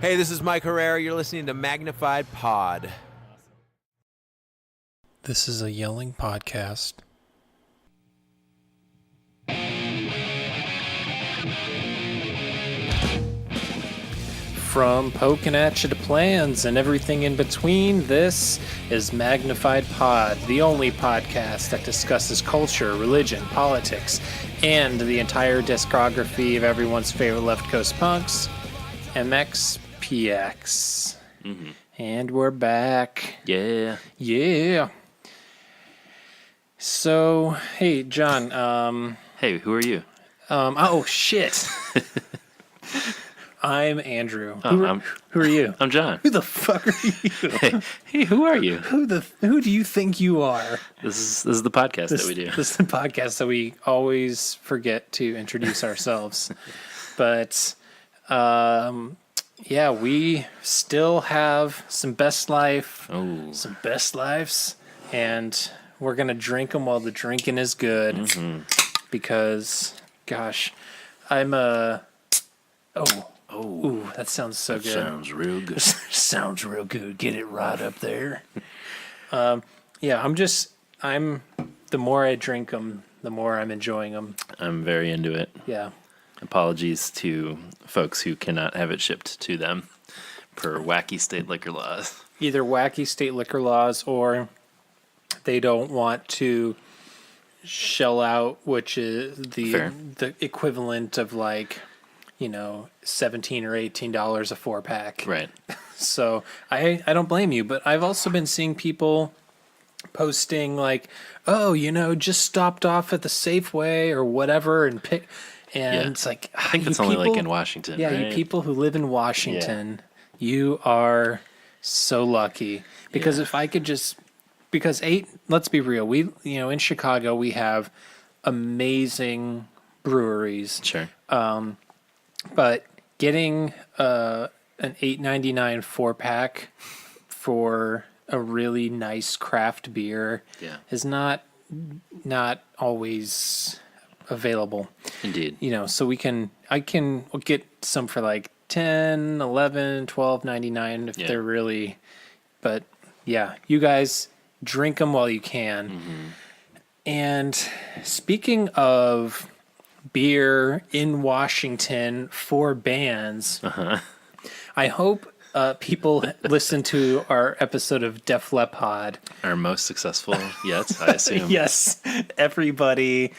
Hey, this is Mike Herrera. You're listening to Magnified Pod. This is a yelling podcast. From poking at you to plans and everything in between, this is Magnified Pod, the only podcast that discusses culture, religion, politics, and the entire discography of everyone's favorite left coast punks, NOT MxPx. Mm-hmm. And we're back. Yeah. Yeah. So, hey, John. Hey, who are you? Oh, shit. I'm Andrew. Oh, who are you? I'm John. Who the fuck are you? Hey, who are you? Who do you think you are? This is the podcast that we do. This is the podcast that we always forget to introduce ourselves. But, yeah, we still have some best lives, and we're going to drink them while the drinking is good, because, gosh, I'm Ooh, that sounds so good. Sounds real good. Sounds real good. Get it right up there. Yeah, the more I drink them, the more I'm enjoying them. I'm very into it. Yeah. Apologies to folks who cannot have it shipped to them per wacky state liquor laws. Either wacky state liquor laws, or they don't want to shell out, which is the equivalent of like, $17 or $18 a 4-pack. Right. So I don't blame you, but I've also been seeing people posting like, oh, just stopped off at the Safeway or whatever and pick, and it's like, I think it's only like in Washington. Yeah, right? You people who live in Washington, you are so lucky, because if I could just, let's be real, we in Chicago we have amazing breweries. Sure. But getting an $8.99 4-pack for a really nice craft beer is not always available. Indeed. So we'll get some for like $10, $11, $12.99 if they're really, but yeah, you guys drink them while you can. Mm-hmm. And speaking of beer in Washington for bands, I hope people listen to our episode of Def Leppard. Our most successful yet, I assume. Yes, everybody.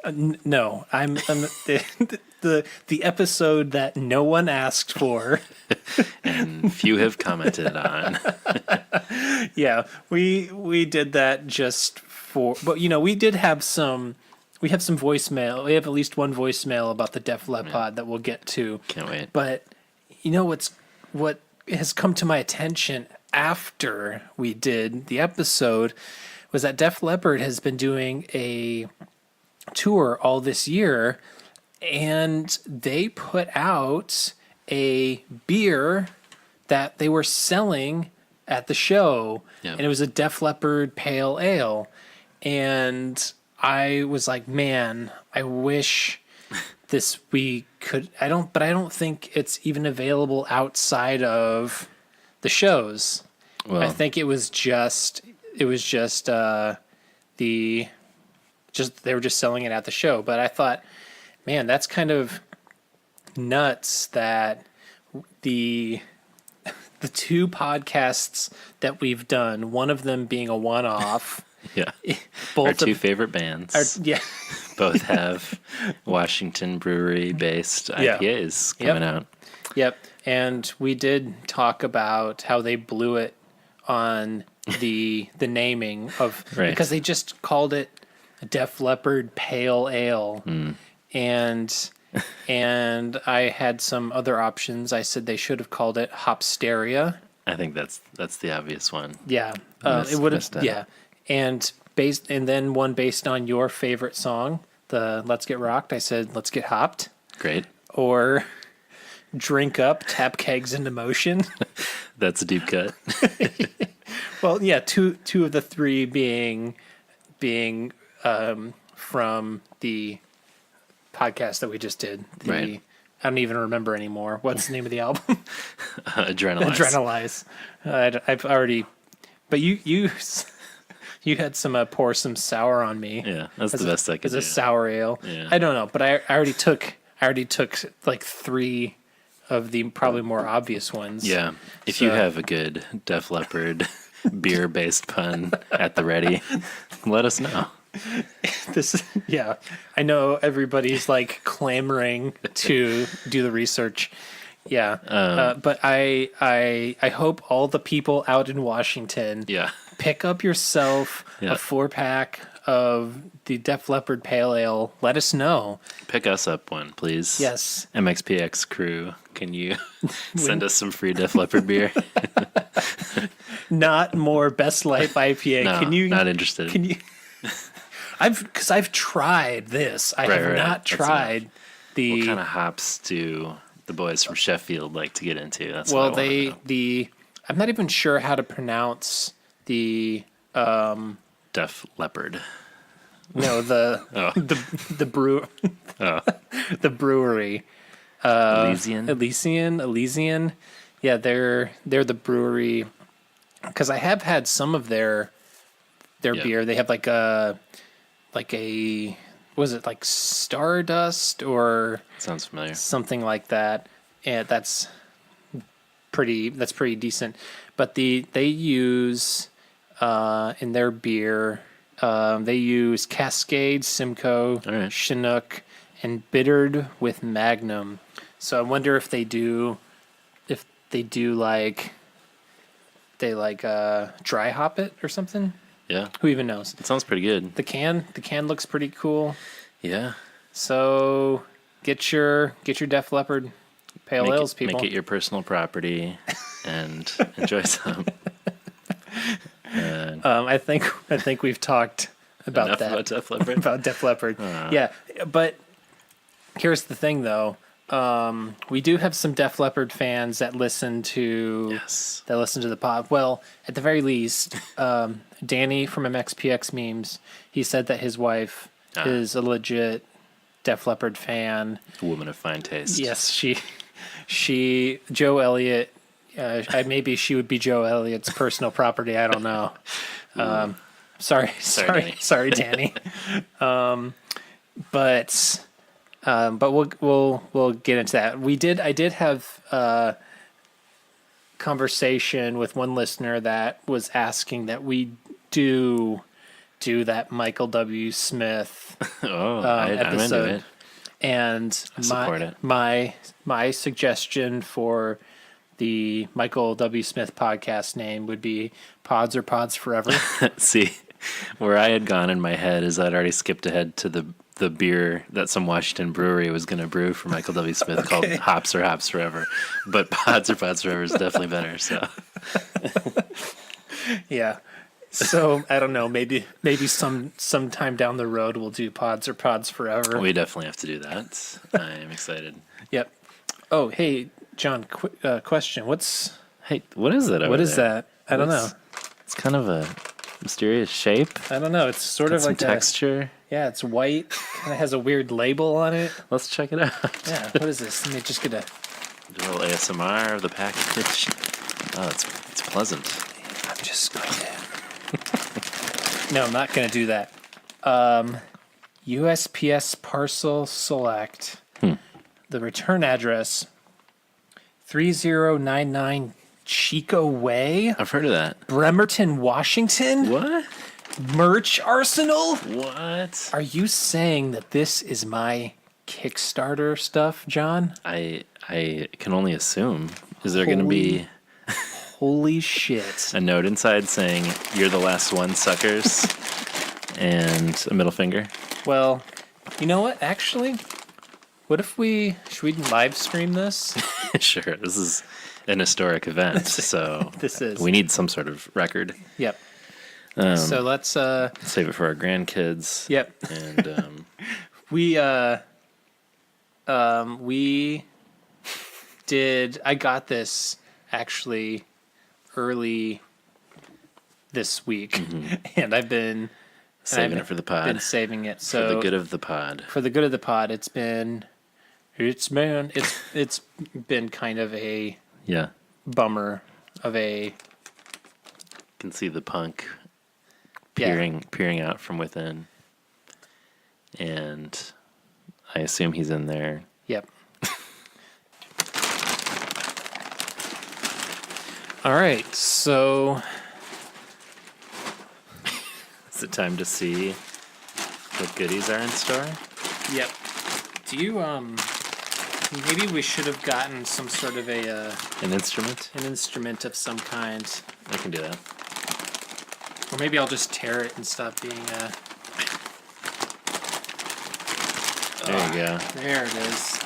No, I'm the episode that no one asked for, and few have commented on. Yeah, we did that just for, but we did have some. We have some voicemail. We have at least one voicemail about the Def Leppard that we'll get to. Can't wait. But what has come to my attention after we did the episode was that Def Leppard has been doing a tour all this year, and they put out a beer that they were selling at the show, and it was a Def Leppard Pale Ale, and I was like, man, I wish we could. I don't think it's even available outside of the shows. Well, I think they were just selling it at the show. But I thought, man, that's kind of nuts that the two podcasts that we've done, one of them being a one-off. Yeah. Both our two favorite bands. Both have Washington brewery-based IPAs coming out. Yep. And we did talk about how they blew it on the naming of, because they just called it Def Leppard Pale Ale. And I had some other options. I said they should have called it Hopsteria. I think that's the obvious one. Yeah. It would have. Yeah. And then one based on your favorite song, the Let's Get Rocked, I said, let's get hopped. Great. Or drink up, tap kegs into motion. That's a deep cut. Well, yeah, two of the three being from the podcast that we just did. I don't even remember anymore. What's the name of the album? Adrenalize. I've already, but you had some pour some sour on me. Yeah, that's the best I could do. It's a sour ale. Yeah. I don't know, but I already took like 3 of the probably more obvious ones. Yeah. If you have a good Def Leppard beer-based pun at the ready, let us know. I know everybody's like clamoring to do the research. Yeah. But I hope all the people out in Washington pick up yourself a 4-pack of the Def Leppard Pale Ale. Let us know. Pick us up one, please. Yes. MXPX crew, can you send us some free Def Leppard beer? Not more Best Life IPA. No, Can you? Not interested. Can you? I've tried this. I have not tried the. What kind of hops do the boys from Sheffield like to get into? That's well, what I wanna know. I'm not even sure how to pronounce the. Def Leppard. No, the the brewery. Elysian. Yeah, they're the brewery. Because I have had some of their beer. They have like a was it like Stardust or sounds familiar, something like that, and that's pretty decent. But they use in their beer they use Cascade, Simcoe, Chinook, and bittered with Magnum. So I wonder if they do like dry hop it or something. Yeah. Who even knows? It sounds pretty good. The can looks pretty cool. Yeah. So get your Def Leppard Pale Ales, people. Make it your personal property and enjoy some. I think we've talked about that. About Def Leppard? About Def Leppard. Yeah. But here's the thing though. We do have some Def Leppard fans that listen to the pod. Well, at the very least, Danny from MXPX Memes, he said that his wife is a legit Def Leppard fan. A woman of fine taste. Yes, she Joe Elliott. Maybe she would be Joe Elliott's personal property. I don't know. Sorry, Danny. But we'll get into that. I did have a conversation with one listener that was asking that we do that Michael W. Smith episode. I'm into it. And I support it. My suggestion for the Michael W. Smith podcast name would be Pods or Pods Forever. See, where I had gone in my head is I'd already skipped ahead to the beer that some Washington brewery was going to brew for Michael W. Smith called Hops or Hops Forever. But Pods or Pods Forever is definitely better. So, yeah. So I don't know. Maybe sometime down the road we'll do Pods or Pods Forever. We definitely have to do that. I am excited. Yep. Oh, hey, John. Question. What is it? What is that? I don't know. It's kind of a mysterious shape. I don't know. It's sort of like texture. Yeah, it's white. Kind of has a weird label on it. Let's check it out. Yeah. What is this? Let me just get a little ASMR of the package. Oh, it's pleasant. I'm just going to. No, I'm not going to do that. USPS parcel select. The return address 3099 Chico Way. I've heard of that. Bremerton, Washington. What? Merch Arsenal? What? Are you saying that this is my Kickstarter stuff, John? I can only assume. Is there going to be... Holy shit. A note inside saying, "You're the last one, suckers," and a middle finger? Well, you know what? Actually, should we live stream this? Sure. This is an historic event, so this is. We need some sort of record. Yep. So let's save it for our grandkids. Yep. And we did. I got this actually early this week, and I've been saving it for the pod. Been saving it so for the good of the pod. For the good of the pod, it's been kind of a bummer of a. You can see the punk Yeah. peering out from within. And I assume he's in there. Yep. All right, so Is it time to see what goodies are in store? yep. Do you maybe we should have gotten some sort of An instrument? an instrument of some kind, I can do that. or maybe I'll just tear it and stop being There you go. There it is.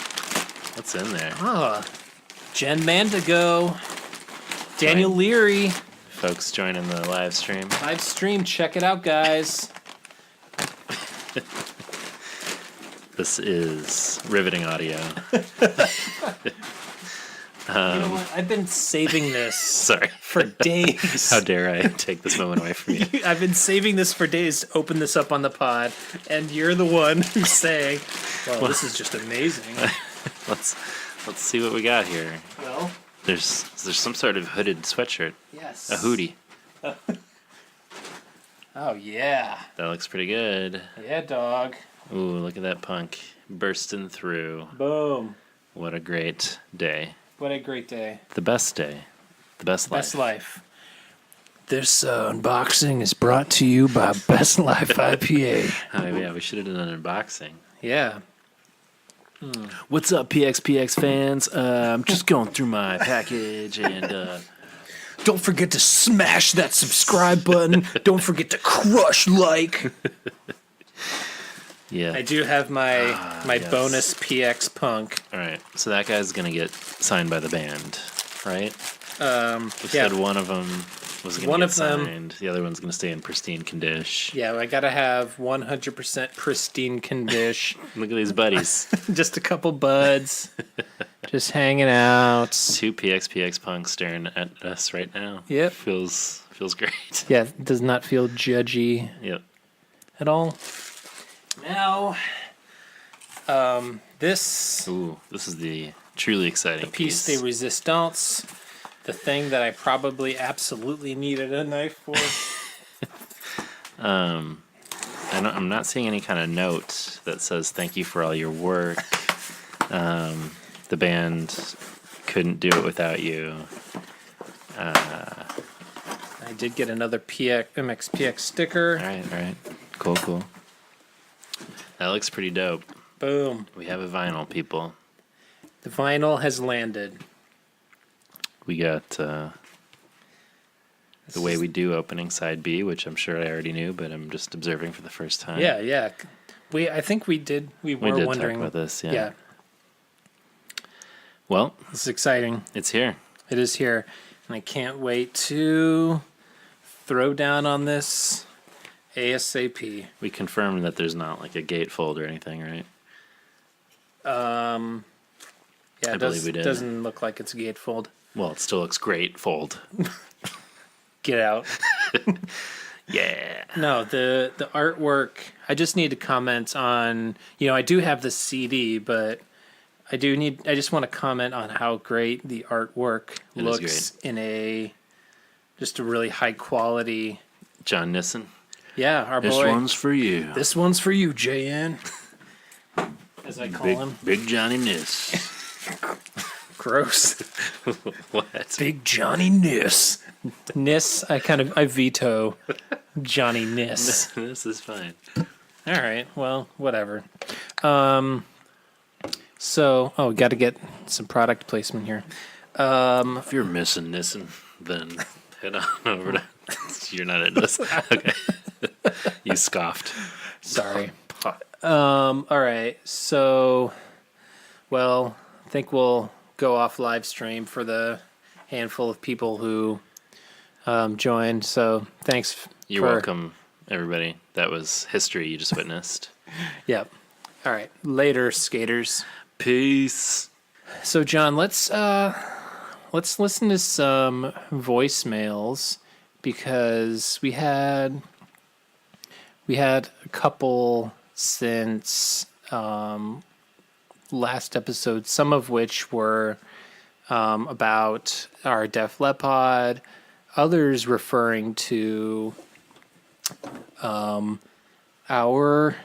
What's in there? Oh, Jen Mandigo, Daniel Right. Leary, Folks joining the live stream. live stream. Check it out, guys. This is riveting audio. You know what? I've been saving this Sorry. for days. How dare I take this moment away from you? I've been saving this for days to open this up on the pod, and you're the one who's saying, "Well, this is just amazing." Let's see what we got here. Well, There's some sort of hooded sweatshirt, yes. a hoodie. Oh yeah, That looks pretty good. yeah, dog. Ooh, look at that punk bursting through. Boom. What a great day. What a great day. The best day. The best life. Best Life. This unboxing is brought to you by Best Life IPA. Oh, yeah, we should have done an unboxing. Yeah. What's up, PXPX fans? I'm just going through my package and Don't forget to smash that subscribe button. Don't forget to crush like. yeah. I do have my yes. bonus PX Punk. All right, so that guy's gonna get signed by the band, right? We Yeah. said one of them was gonna One get of them- signed. The other one's gonna stay in pristine condition. Yeah, I gotta have 100% pristine condition. Look at these buddies. Just a couple buds, just hanging out. Two PXPX punks staring at us right now. Yep. Feels great. Yeah, does not feel judgy Yep. at all. Now, this Ooh, this is the truly exciting piece de resistance, the thing that I probably absolutely needed a knife for. I'm not seeing any kind of note that says thank you for all your work. The band couldn't do it without you. I did get another MXPX sticker. All right. Cool. That looks pretty dope. Boom. We have a vinyl, people. The vinyl has landed. We got the way we do opening side B, which I'm sure I already knew, but I'm just observing for the first time. Yeah. I think we did. We were We did wondering talk about this, yeah. Yeah, Well, it's exciting. it's here. It is here, and I can't wait to throw down on this ASAP. We confirmed that there's not like a gatefold or anything, right? Yeah, I believe we did. Doesn't look like it's a gatefold. Well, it still looks great. Fold. Get out. Yeah. No, the artwork. I just need to comment on. I do have the CD, but I just want to comment on how great the artwork It is looks in just a really high quality. John Nissen. Yeah, our This boy. one's for you. This one's for you, JN. As I call him. Big Johnny Niss. Gross. What? Big Johnny Niss. Niss, I veto Johnny Niss. This is fine. All right, well, whatever. We got to get some product placement here. If you're missing Nissen, then head on over to. You're not into this. Okay. You scoffed. Sorry. All right, so, I think we'll go off live stream for the handful of people who joined. So thanks. You're welcome, everybody. That was history you just witnessed. Yep. All right. Later, skaters. Peace. So John, let's listen to some voicemails because we had a couple since last episode, some of which were about our Def Leppard, others referring to our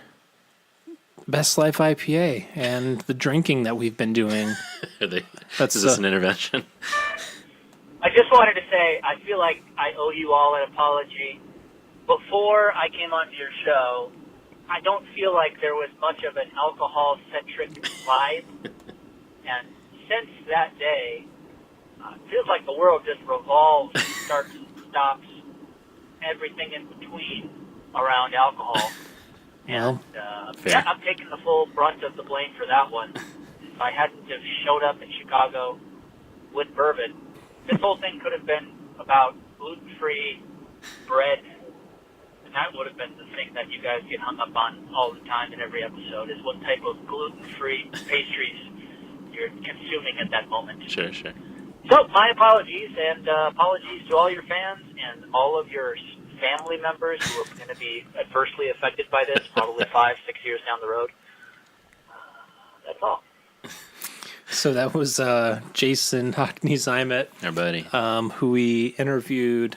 Best Life IPA and the drinking that we've been doing. Is this an intervention? I just wanted to say, I feel like I owe you all an apology. Before I came onto your show, I don't feel like there was much of an alcohol-centric vibe. And since that day, it feels like the world just revolves, starts and stops, everything in between around alcohol. And yeah, I'm taking the full brunt of the blame for that one. If I hadn't have showed up in Chicago with bourbon, this whole thing could have been about gluten-free bread. And that would have been the thing that you guys get hung up on all the time in every episode, is what type of gluten-free pastries you're consuming at that moment. Sure, sure. So, my apologies, and apologies to all your fans and all of your family members who are going to be adversely affected by this, probably 5-6 years down the road. That's all. So that was Jason Hockney-Zymet, Our buddy. who we interviewed.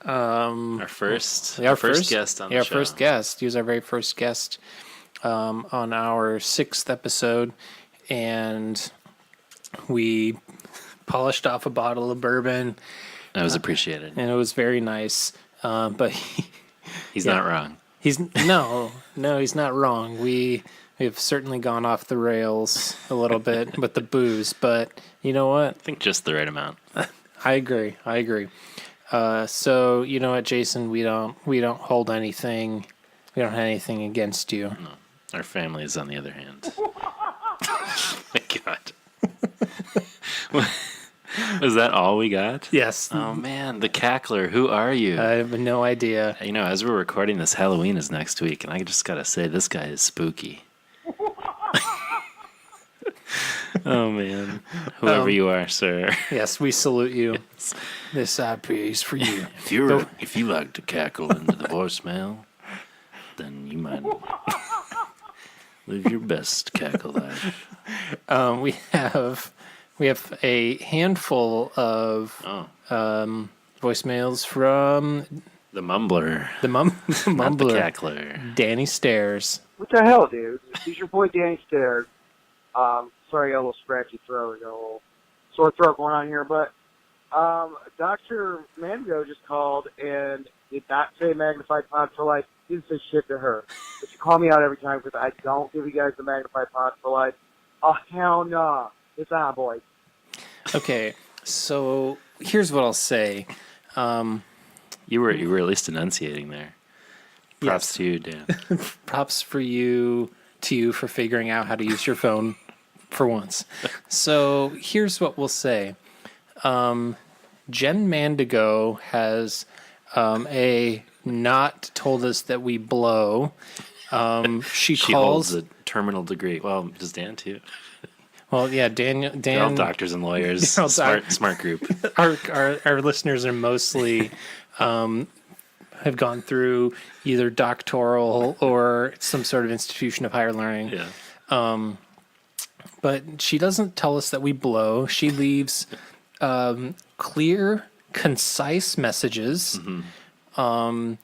Our first guest on the show. Our first guest. He was our very first guest on our 6th episode, and we polished off a bottle of bourbon. That was appreciated. And it was very nice. But he's not wrong. He's no, he's not wrong. We have certainly gone off the rails a little bit with the booze, but you know what? I think just the right amount. I agree. So you know what, Jason? We don't hold anything. We don't have anything against you. No, our family is on the other hand. My God. Was that all we got? Yes. Oh, man. The cackler. Who are you? I have no idea. You know, as we're recording this, Halloween is next week, and I just got to say, this guy is spooky. Oh, man. Whoever you are, sir. Yes, we salute you. Yes. This IPA is for you. If you like to cackle into the voicemail, then you might live your best cackle life. We have a handful of voicemails from the mumbler. The mumbler. Not the cackler. Danny Stairs. What the hell, dude? This is your boy Danny Stairs. Sorry, I got a little scratchy throat, got a little sore throat going on here, but Dr. Mango just called and did not say magnified pod for life. He didn't say shit to her. But you call me out every time because I don't give you guys the magnified pod for life. Oh, hell no. It's on, boys. Okay, so here's what I'll say. You were at least enunciating there. Props to you, Dan. Props to you for figuring out how to use your phone for once. So here's what we'll say. Jen Mandigo has not told us that we blow. She holds a terminal degree. Well, does Dan too? Well, yeah, Dan. They're all doctors and lawyers. Smart group. Our listeners are mostly have gone through either doctoral or some sort of institution of higher learning. Yeah. But she doesn't tell us that we blow. She leaves clear, concise messages. Mm-hmm.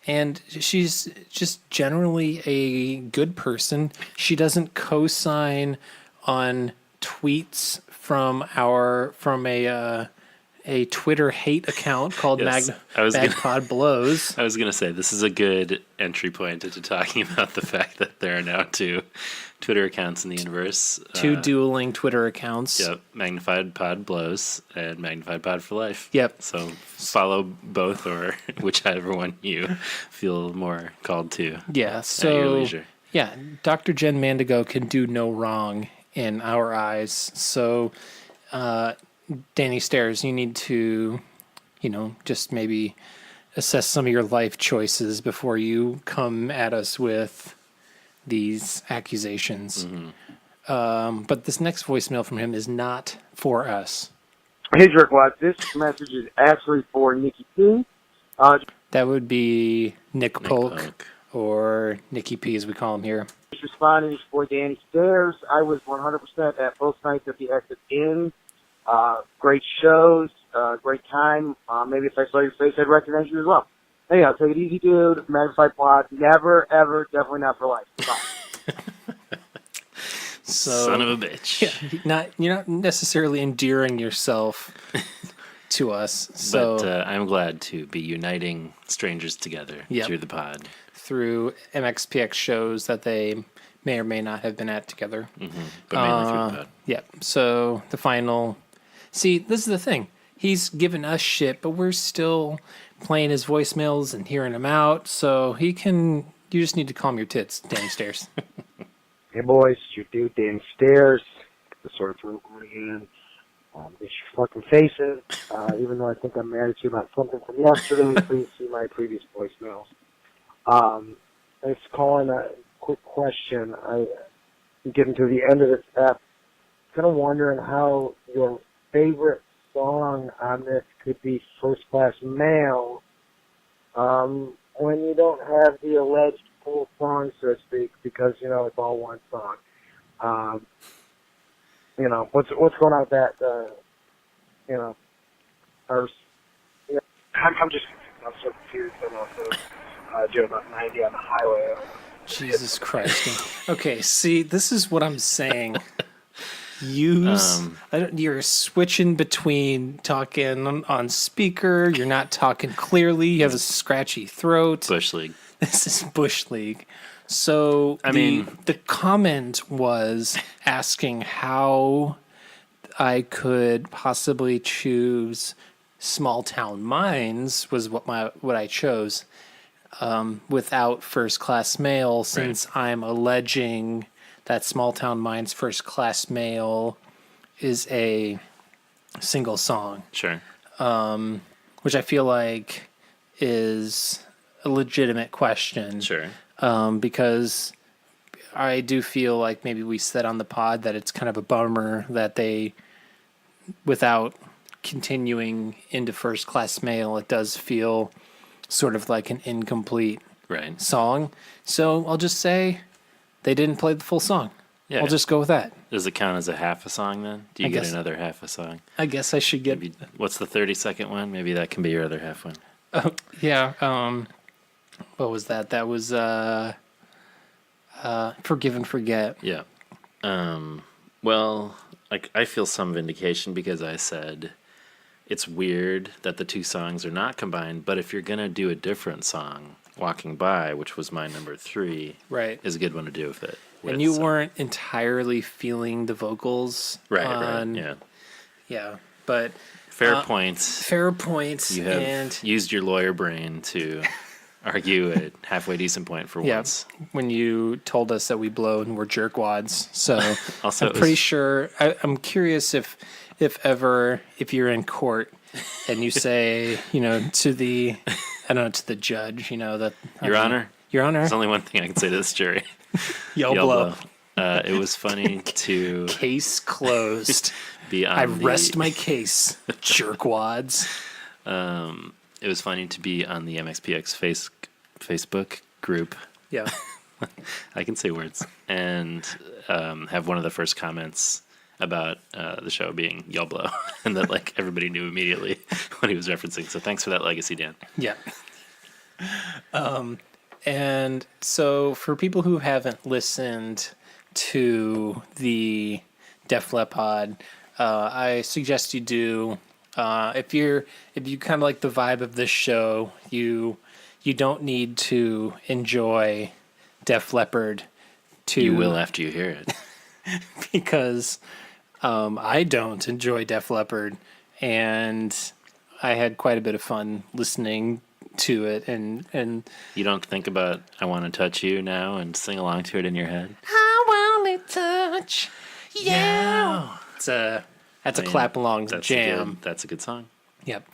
And she's just generally a good person. She doesn't co-sign on tweets from a Twitter hate account called Magpod Blows. I was going to say, this is a good entry point into talking about the fact that there are now 2 Twitter accounts in the universe. 2 dueling Twitter accounts. Yep, Magnified Pod Blows and Magnified Pod for Life. Yep. So follow both or whichever one you feel more called to. Yeah, so, at your leisure. Yeah, Dr. Jen Mandigo can do no wrong in our eyes. So, Danny Stairs, you need to, just maybe assess some of your life choices before you come at us with these accusations. Mm-hmm. But this next voicemail from him is not for us. Hey, Jerkwad, this message is actually for Nikki P. That would be Nick Polk. Or Nicky P, as we call him here. Just responding for Danny Stairs. I was 100% at both nights at the Exit Inn. Great shows, great time. Maybe if I saw your face, I'd recognize you as well. Anyhow, take it easy, dude. Magnified Pod. Never, ever, definitely not for life. Bye. So, son of a bitch. Yeah, you're not necessarily endearing yourself to us. So But I'm glad to be uniting strangers together through the pod. Through MXPX shows that they may or may not have been at together. Mm-hmm. But mainly through the pod. Yeah. So the final. See, this is the thing. He's giving us shit, but we're still playing his voicemails and hearing him out. So he can. You just need to calm your tits, Danny Stairs. Hey, boys. It's your dude, Dan Stairs. The sort of throat going again. It's your fucking faces. Even though I think I'm mad at you about something from yesterday, please see my previous voicemails. It's calling a quick question. I'm getting to the end of this app. Kind of wondering how your favorite song on this could be First Class Mail when you don't have the alleged full song, so to speak, because, it's all one song. What's going on with that, I'm so confused. I'm also doing about 90 on the highway. Jesus Christ. Okay, see, this is what I'm saying. You're switching between talking on speaker, you're not talking clearly, you have a scratchy throat. Bush League. This is Bush League. So the comment was asking how I could possibly choose Small Town Minds was what I chose without First Class Mail, since I'm alleging that Small Town Minds First Class Mail is a single song. Sure. Which I feel like is a legitimate question. Sure. Because I do feel like maybe we said on the pod that it's kind of a bummer that they, without continuing into First Class Mail, it does feel sort of like an incomplete song. So I'll just say they didn't play the full song. Yeah. I'll just go with that. Does it count as a half a song then? Do you get another half a song? I guess I should get... What's the 30-second one? Maybe that can be your other half one. Yeah. What was that? That was Forgive and Forget. Yeah. Well, I feel some vindication because I said it's weird that the two songs are not combined, but if you're going to do a different song, Walking By, which was my number 3, is a good one to do with it. And you weren't entirely feeling the vocals. Right. Yeah, but... Fair points. Fair points. You have used your lawyer brain to argue a halfway decent point for once. When you told us that we blow and we're jerkwads. So also, I'm pretty sure... I'm curious if you're in court and you say, to the... I don't know, to the judge, that... Your Honor? Your Honor? There's only one thing I can say to this jury. Y'all blow. It was funny to... Case closed. I rest my case, jerkwads. It was funny to be on the MXPX Facebook group. Yeah. I can say words. And have one of the first comments about the show being y'all blow. And that everybody knew immediately what he was referencing. So thanks for that legacy, Dan. Yeah. And so for people who haven't listened to the Def Leppard pod, I suggest you do. If you kind of like the vibe of this show, you don't need to enjoy Def Leppard. You will after you hear it. Because I don't enjoy Def Leppard, and I had quite a bit of fun listening to it. And you don't think about "I Want to Touch You" now and sing along to it in your head. I want to touch you. That's a clap along jam. That's a good song. Yep.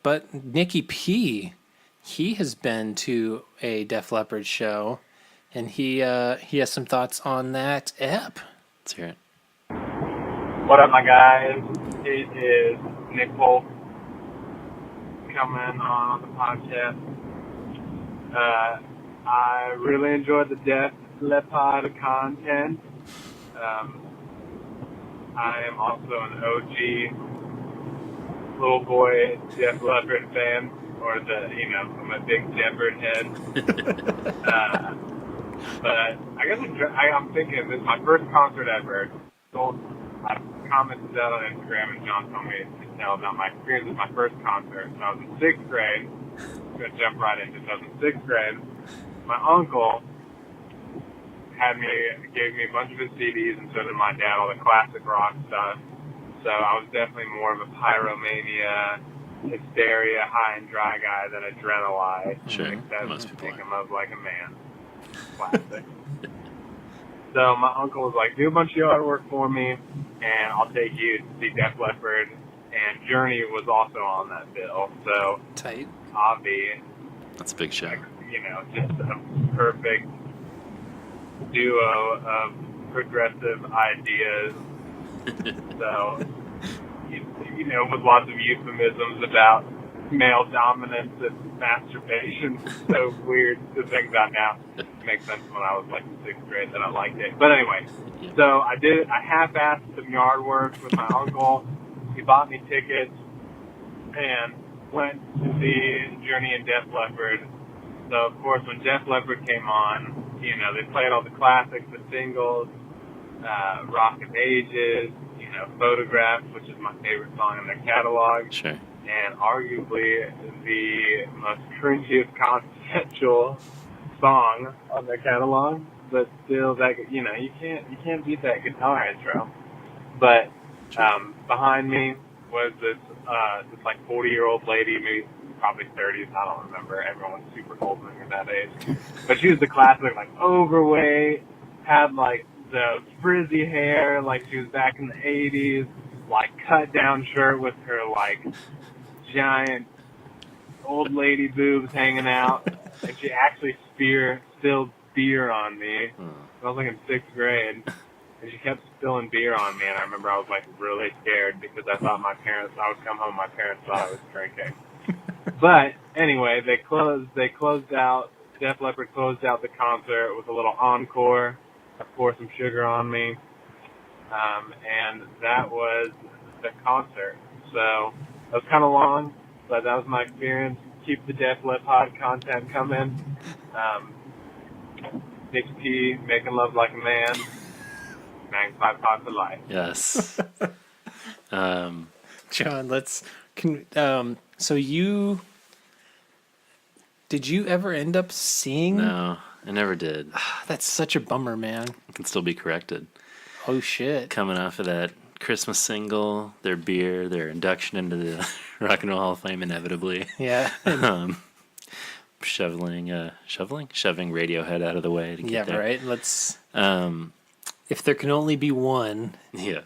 But Nicky P, he has been to a Def Leppard show, and he has some thoughts on that ep. Let's hear it. What up, my guys? It is Nick Polk coming on the podcast. I really enjoyed the Def Leppard content. I am also an OG little boy Def Leppard fan, or I'm a big Leppard head. But I guess I'm thinking this is my first concert ever. So I commented that on Instagram, and John told me to tell about my experience with my first concert. So I was in 6th grade. I'm going to jump right into it. So I was in 6th grade. My uncle gave me a bunch of his CDs, and so did my dad, all the classic rock stuff. So I was definitely more of a Pyromania, Hysteria, High and Dry guy than a Adrenalite. Sure, Except most people Pick are. 'Em Up Like a Man. Classic. So my uncle was like, do a bunch of yard work for me, and I'll take you to see Def Leppard. And Journey was also on that bill. So Tight. Avi, That's a big show. just a perfect duo of progressive ideas. So, with lots of euphemisms about male dominance and masturbation. So weird to think about now. It makes sense when I was like in 6th grade that I liked it. But anyway, so I half-assed some yard work with my uncle. He bought me tickets and went to see Journey and Def Leppard. So of course when Def Leppard came on, they played all the classics, the singles, Rock of Ages, Photograph, which is my favorite song in their catalog. Sure. And arguably the most cringiest conceptual song on their catalog, but still that you can't beat that guitar intro. But behind me was this like 40-year-old lady, maybe probably 30s, I don't remember. Everyone's super old when you're that age. But she was the classic, like overweight, had like the frizzy hair, like she was back in the 80s, like cut down shirt with her like giant old lady boobs hanging out, and she actually spilled beer on me. I was like in 6th grade, and she kept spilling beer on me, and I remember I was like really scared because I would come home, my parents thought I was drinking. But anyway, they closed out, Def Leppard closed out the concert with a little encore, Pour Some Sugar on Me, and that was the concert. So that was kind of long, but that was my experience. Keep the Def Leppard pod content coming. Nick P, Making Love Like a Man, Magnified Pod for life. Yes. John, so did you ever end up seeing? No, I never did. That's such a bummer, man. It can still be corrected. Oh shit. Coming off of that Christmas single, their beer, their induction into the Rock and Roll Hall of Fame inevitably. Yeah. Shoving Radiohead out of the way to get there. Right. Let's. If there can only be one. Yeah.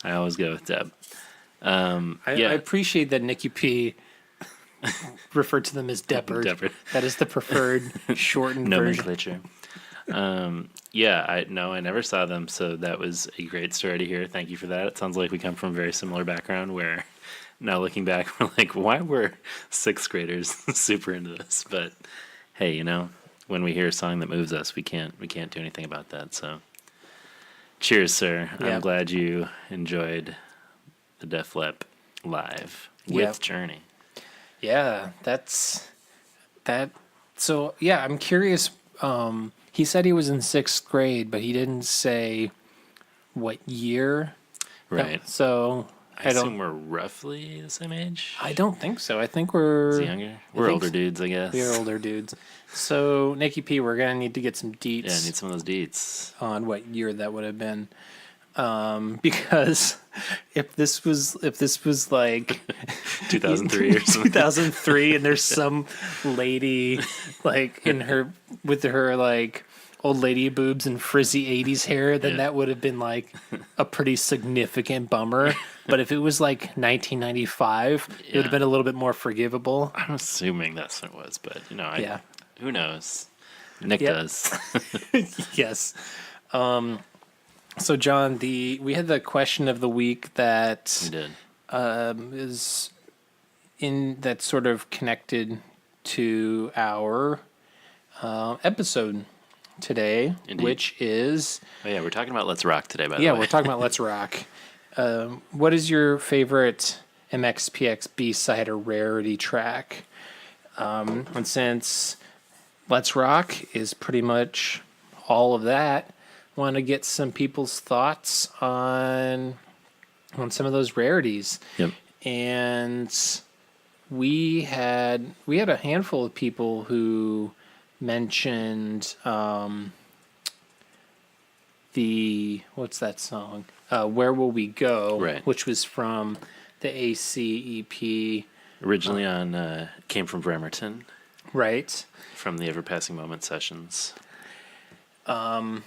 I always go with Deb. I appreciate that Nicky P referred to them as Deppard. Deppard. That is the preferred shortened nomenclature. I never saw them, so that was a great story to hear. Thank you for that. It sounds like we come from a very similar background where now looking back, we're like, why were 6th graders super into this? But hey, when we hear a song that moves us, we can't do anything about that. So cheers, sir. Yeah. I'm glad you enjoyed the Def Leppard live with Journey. Yeah, that's that. So yeah, I'm curious. He said he was in 6th grade, but he didn't say what year. Right. No, so I assume we're roughly the same age. I don't think so. I think we're Is he younger. We're older dudes, I guess. We're older dudes. So Nicky P, we're gonna need to get some deets. Yeah, I need some of those deets on what year that would have been. Because if this was like 2003 or something, 2003, and there's some lady like with her like old lady boobs and frizzy 80s hair, then that would have been like a pretty significant bummer. But if it was like 1995, it would have been a little bit more forgivable. I'm assuming that's what it was, but who knows? Nick does. Yes. So John, we had the question of the week that we did. Is in that sort of connected to our episode. today, Indeed. which is Oh yeah, we're talking about Let's Rock today, by the way. yeah, we're talking about Let's Rock. What is your favorite MXPX B-side or rarity track? And since Let's Rock is pretty much all of that, want to get some people's thoughts on some of those rarities. Yep. And we had a handful of people who mentioned what's that song? Where Will We Go? Right. Which was from the ACEP. Originally on came from Bremerton, Right. from the Ever Passing Moment sessions. And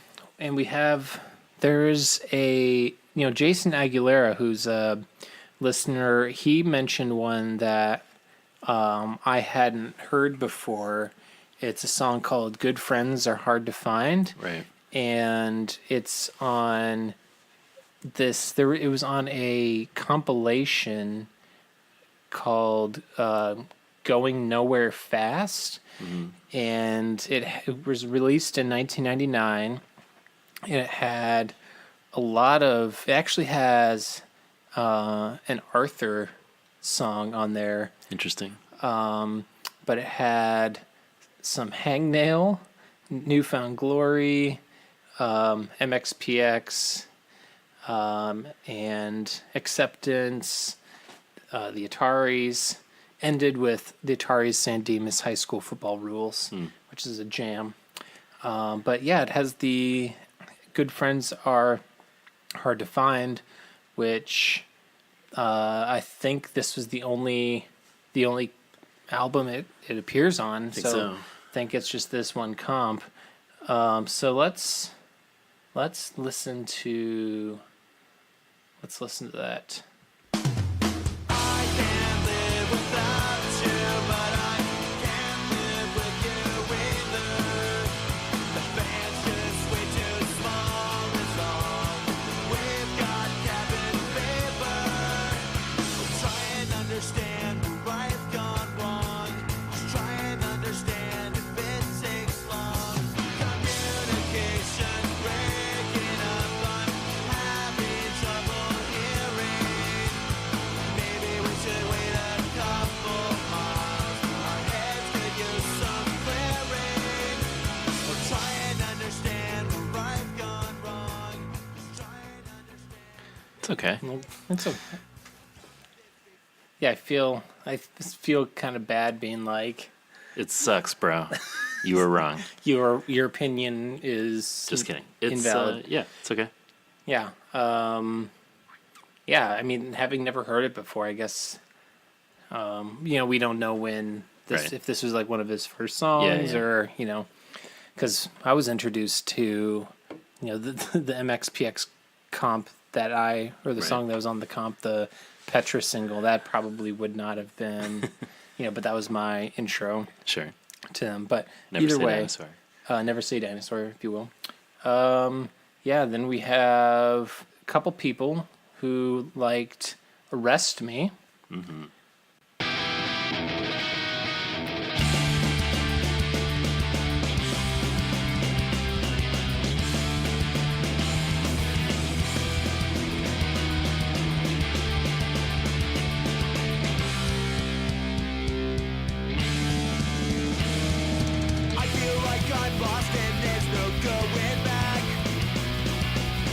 there's a, Jason Aguilera, who's a listener. He mentioned one that I hadn't heard before. It's a song called Good Friends Are Hard to Find. Right. And it's on it was on a compilation called Going Nowhere Fast. Mm-hmm. And it was released in 1999. And it had it actually has an Arthur song on there. Interesting. But it had some Hangnail, Newfound Glory, MXPX, and Acceptance, the Ataris. Ended with the Ataris San Dimas High School Football Rules, which is a jam. But yeah, it has the Good Friends Are Hard to Find, which I think this was the only album it appears on. So. I think it's just this one comp. So let's listen to that. It's okay. It's okay. Yeah, I feel kind of bad being like, It sucks, bro. You were wrong. your opinion is Just kidding. It's invalid. yeah, it's okay. Yeah. Yeah, I mean, having never heard it before, I guess, we don't know when Right. if this was like one of his first songs Yeah. or, because I was introduced to, the MXPX comp the Right. song that was on the comp, the Petra single, that probably would not have been, but that was my intro Sure. to them. But Never either say way, dinosaur. Never Say Dinosaur, if you will. Yeah, then we have a couple people who liked Arrest Me. Mm-hmm. I feel like I'm lost and there's no going back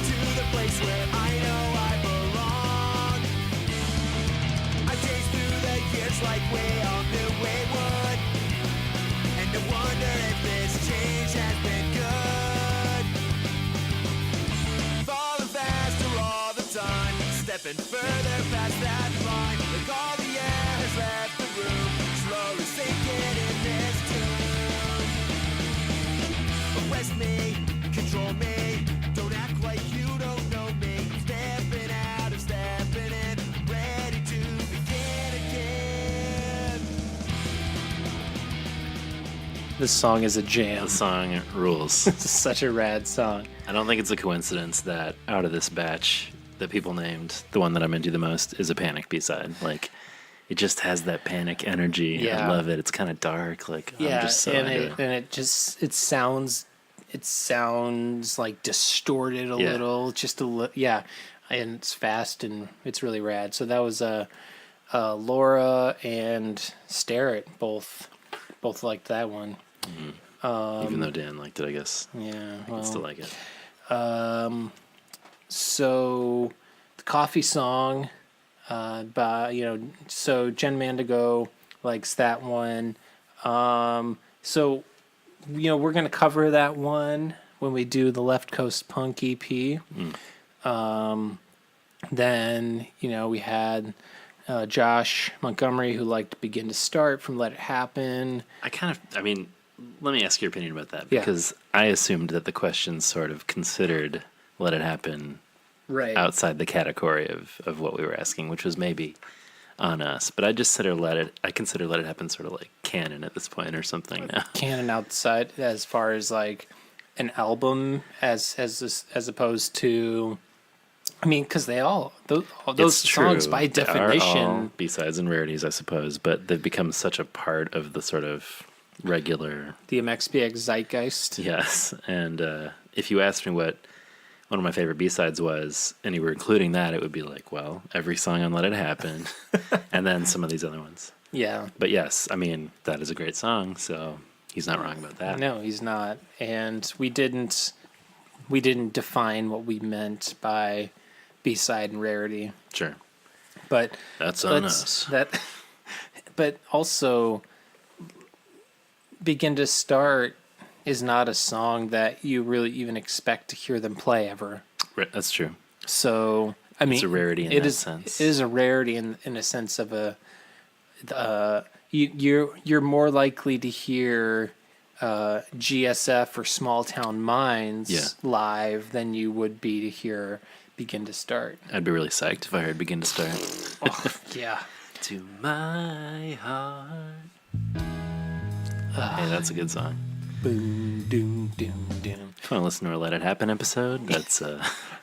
to the place where I know I belong. I've chased through the years like way on the wayward, and I wonder if this change has been good. Falling faster all the time, stepping further past that line, like all the air has left the room, slowly sinking in this tune. Arrest me, control me, don't act like you don't know me. Stepping out and stepping in, ready to begin again. This song is a jam. The song rules. It's such a rad song. I don't think it's a coincidence that out of this batch that people named, the one that I'm into the most is a Panic B-side. Like, it just has that Panic energy. Yeah. I love it. It's kind of dark. Like, I'm just so into it. And it sounds it sounds like distorted a Yeah. little, just a little, yeah, and it's fast and it's really rad. So that was Laura and Starrett both liked that one. Even though Dan liked it, I guess. Yeah, I still like it. So the coffee song, so Jen Mandigo likes that one. So we're gonna cover that one when we do the Left Coast Punk EP. Then we had Josh Montgomery, who liked Begin to Start from Let It Happen. Let me ask your opinion about that, Yeah. because I assumed that the questions sort of considered Let It Happen Right. outside the category of what we were asking, which was maybe on us. But I consider Let It Happen sort of like canon at this point or something now. Canon outside as far as like an album as opposed to, I mean, because those It's songs true. by They are all definition, B-sides and rarities, I suppose, but they've become such a part of the sort of regular. the MxPx zeitgeist. Yes, and if you asked me what one of my favorite B-sides was, and you were including that, it would be like, well, every song on Let It Happen, and then some of these other ones. Yeah. But yes, I mean, that is a great song, so he's not wrong about that. No, he's not. And we didn't define what we meant by B-side and rarity. Sure. But That's on us. But also, Begin to Start is not a song that you really even expect to hear them play ever. Right, that's true. So, I mean, It's a rarity in that sense. It is a rarity in a sense of you're more likely to hear GSF or Small Town Minds live than you would be to hear Begin to Start. I'd be really psyched if I heard Begin to Start. Yeah. To my heart. Hey, that's a good song. Boom, doom, doom, doom. If you want to listen to our Let It Happen episode, that's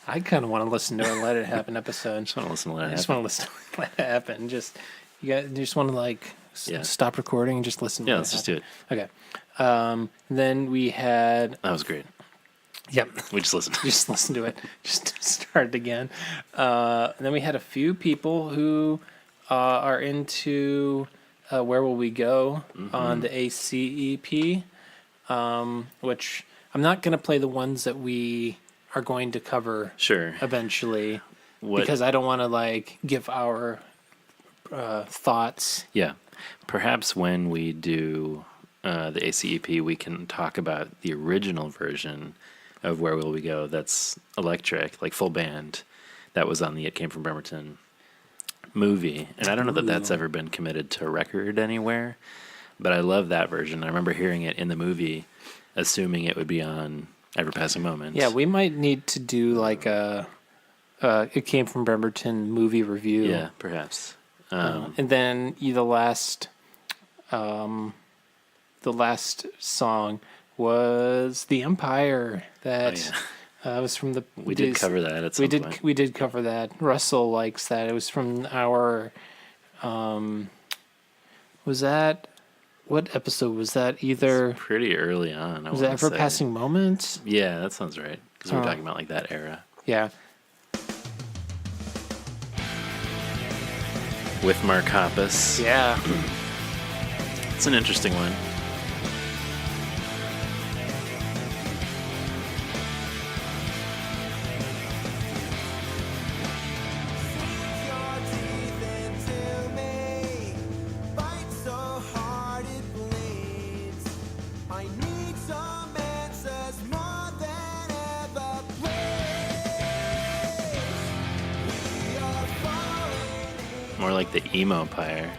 I kind of want to listen to a Let It Happen episode. just want to listen to Let It I Happen. just want to listen to Let It Happen. You just want to stop recording and just listen to Yeah, Let let's It just do Happen. it. Okay. Then we had, That was great. yep, We just listened. just listen to it. Just start it again. And then we had a few people who are into Where Will We Go on the ACEP, which I'm not going to play the ones that we are going to cover Sure. eventually What- because I don't want to give our thoughts. Yeah. Perhaps when we do the ACEP, we can talk about the original version of Where Will We Go that's electric, like full band. That was on the It Came From Bremerton movie. And I don't know that that's ever been committed to a record anywhere, but I love that version. I remember hearing it in the movie, assuming it would be on Ever Passing Moment. Yeah, we might need to do a It Came From Bremerton movie review. Yeah, perhaps. And then the last song was The Empire that was from the. We did cover that at some point. We did cover that. Russell likes that. It was from our. Was that what episode was that? Either Pretty early on. was it Ever Passing Moments? Yeah, that sounds right. Because we're talking about that era. Yeah. With Mark Hoppus. Yeah. It's an interesting one. More like the emo pyre.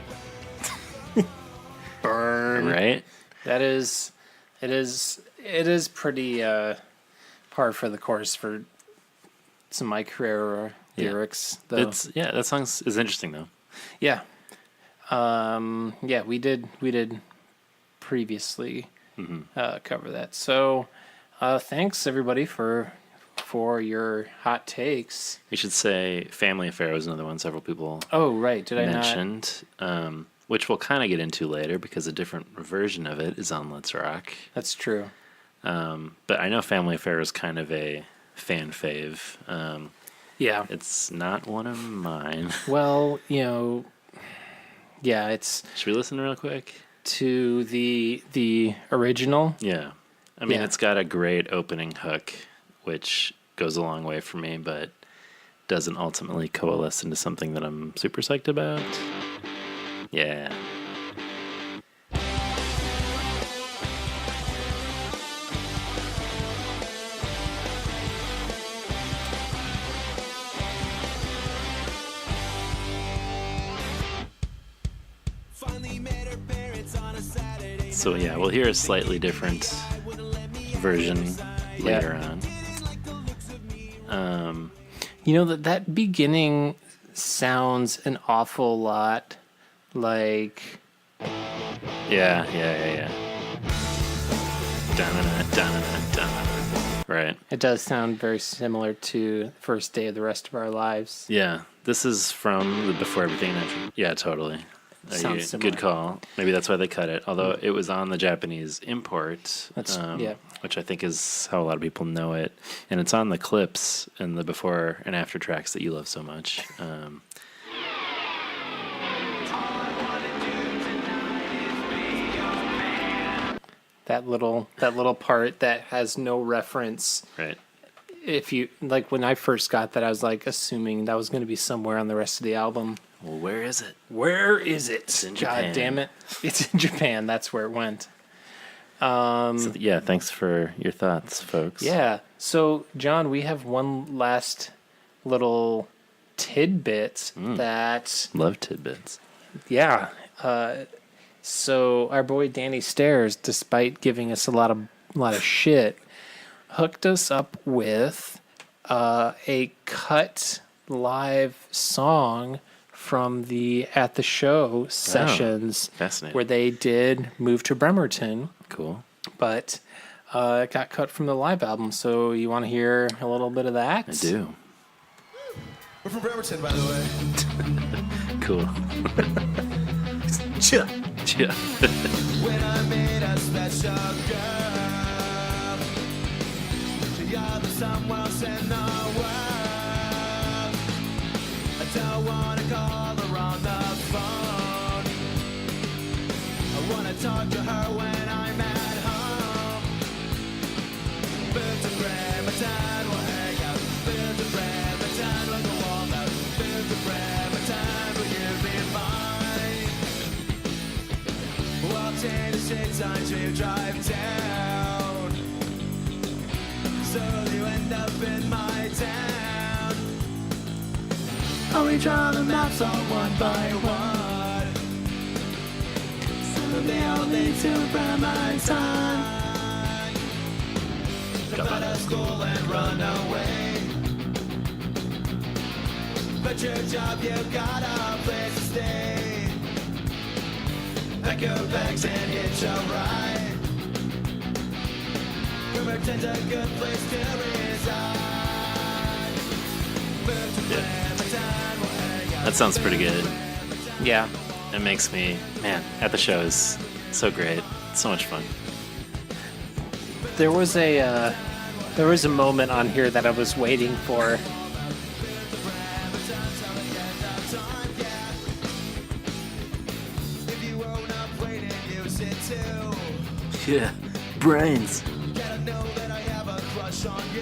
Burn. Right? It is pretty par for the course for some Mike Herrera lyrics. Though. That song is interesting though. Yeah. We did previously cover that. So thanks everybody for your hot takes. We should say Family Affair was another one several people Oh right, did mentioned. Which we'll kind of get into later because a different version of it is on Let's Rock. That's true. But I know Family Affair is kind of a fan fave. Yeah. It's not one of mine. Well, yeah, it's Should we listen real quick? to the original. Yeah. I mean, Yeah. it's got a great opening hook, which goes a long way for me, but doesn't ultimately coalesce into something that I'm super psyched about. Yeah. So yeah, we'll hear a slightly different version later on. That beginning sounds an awful lot like Yeah. Dun-na-na, dun-na-na, dun-na-na. Right. it does sound very similar to First Day of the Rest of Our Lives. Yeah. This is from the Before Everything After. Yeah, totally. Sounds similar. Good call. Maybe that's why they cut it. Although it was on the Japanese import, Yeah. which I think is how a lot of people know it. And it's on the clips and the before and after tracks that you love so much. That little part that has no reference. Right. If you like, when I first got that, I was like assuming that was going to be somewhere on the rest of the album. Well, where is it? Where is it? It's in God Japan. damn it! It's in Japan. That's where it went. So, yeah, thanks for your thoughts, folks. Yeah. So, John, we have one last little tidbit that, Love tidbits. yeah. So our boy Danny Stairs, despite giving us a lot of shit, hooked us up with a cut live song from the At the Show sessions, fascinating. where they did move to Bremerton, Cool. but it got cut from the live album. So you want to hear a little bit of that? I do. We're from Bremerton, by the way. Cool. Chill. Yeah. When I made a special girl, she other someone else in the world. I don't wanna call her on the phone. I wanna talk to her when I'm at home. Built to Bremerton, we'll hang out. Built to Bremerton, we'll go all out. Built to Bremerton, we'll give me mine. Walked in the six times we drive down, so you end up in my town. Oh, we draw the maps all one by one, so they all lead to Bremerton. Drop out of school and run away, but your job, you got a place to stay. Pack your bags and hitch a ride. Bremerton's a good place to reside. Move to Bremerton, we'll hang out. That sounds pretty good. Yeah. It makes me, man, At the Show is so great. It's so much fun. There was a moment on here that I was waiting for. If you own up waiting, use it too. Yeah. Brains. Gotta know that I have a crush on you.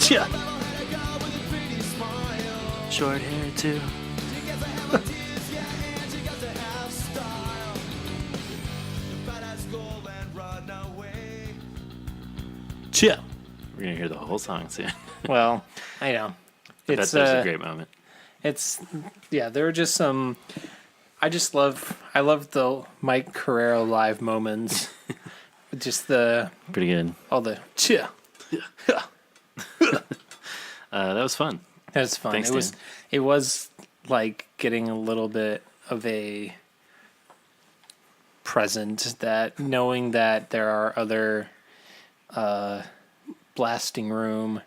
Yeah. Let it go with a pretty smile. Short hair, too. She gets to have ideas, yeah, and she got to have style. But at school and run away. Yeah. We're going to hear the whole song soon. Well, I know. I bet there's a great moment. There are just some. I love the Mike Carrero live moments. Just Pretty good. all the chia. That was fun. That was fun. Thanks, It was like getting a little bit of a present, that knowing that there are other blasting room,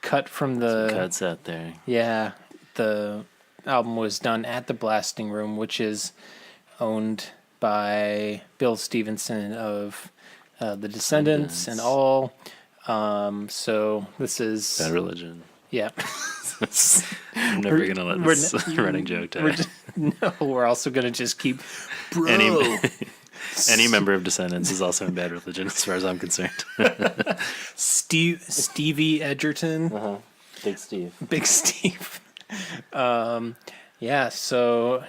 cut from the Cuts out there. Yeah, the album was done at the Blasting Room, which is owned by Bill Stevenson of the Descendants and all. So this is Bad Religion. yeah. I'm never going to let this running joke die. We're also gonna just keep Any member of Descendants is also in Bad Religion, as far as I'm concerned. Stevie Edgerton, Big Steve. Big Steve. Yeah. So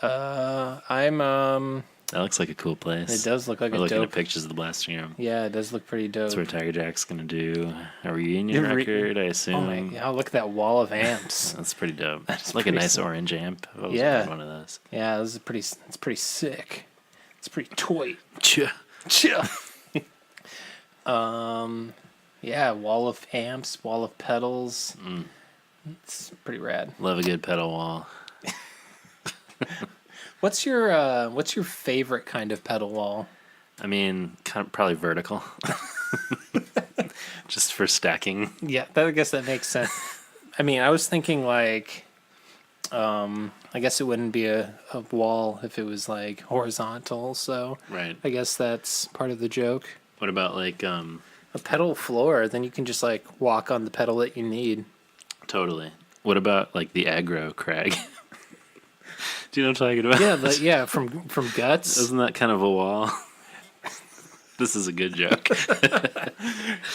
I'm That looks like a cool place. It does look like We're a looking dope. at pictures of the blasting room. Yeah, it does look pretty dope. That's where Tiger Jack's going to do a reunion record, I assume. Oh my god! Look at that wall of amps. That's pretty dope. That's It's like a pretty nice sick. orange amp. I've always Yeah. wanted one of those. Yeah, this is pretty. It's pretty sick. It's pretty toy. Chia. Yeah, wall of amps, wall of pedals. It's pretty rad. Love a good pedal wall. What's your favorite kind of pedal wall? I mean, probably vertical. Just for stacking. Yeah, I guess that makes sense. I mean, I was thinking like, I guess it wouldn't be a wall if it was like horizontal. So Right. I guess that's part of the joke. What about like, A pedal floor, then you can just like walk on the pedal that you need. totally. What about like the aggro crag? Do you know what I'm talking about? Yeah, from Guts. Isn't that kind of a wall? This is a good joke.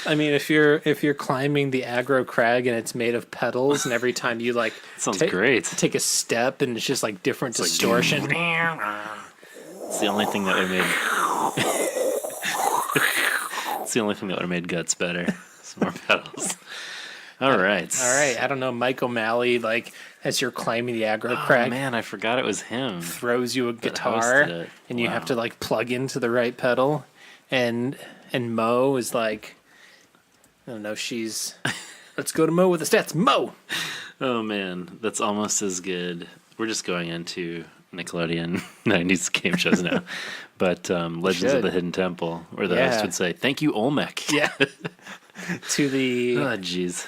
I mean, if you're climbing the aggro crag and it's made of pedals, and every time you like Sounds great. take a step and it's just like different like, distortion. It's the only thing that would have made. It's the only thing that would have made Guts better. Some more pedals. All right. All right, I don't know, Mike O'Malley, like as you're climbing the aggro Oh crag, man, I forgot it was him. throws you a hosted guitar, it. and you Wow. have to like plug into the right pedal, and Mo is like, I don't know, she's, let's go to Mo with the stats, Mo. Oh man, that's almost as good. We're just going into Nickelodeon 90s game shows now. But Legends of should. the Hidden Temple, where the Yeah. host would say, "Thank you, Olmec." Yeah, to the Oh, jeez.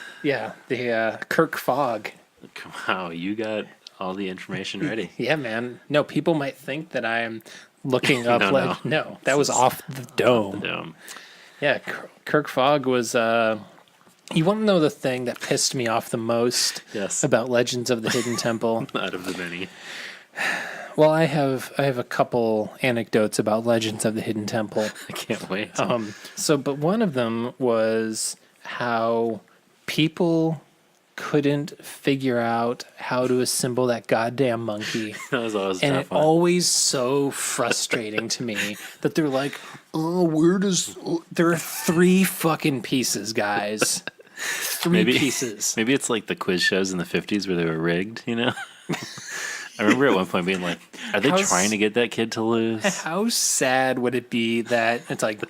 Kirk Fogg. Wow, you got all the information ready. Yeah, man. No, people might think that I am looking up. No. No, that was off the dome. Yeah, Kirk Fogg was. You want to know the thing that pissed me off the most Yes. about Legends of the Hidden Temple? Out of the many. Well, I have a couple anecdotes about Legends of the Hidden Temple. I can't wait. But one of them was how people couldn't figure out how to assemble that goddamn monkey. That was always a And tough it one. always so frustrating to me that they're like, there are 3 fucking pieces, guys. 3 pieces. Maybe it's like the quiz shows in the 50s where they were rigged, you know? I remember at one point being like, are they trying to get that kid to lose? How sad would it be that it's like,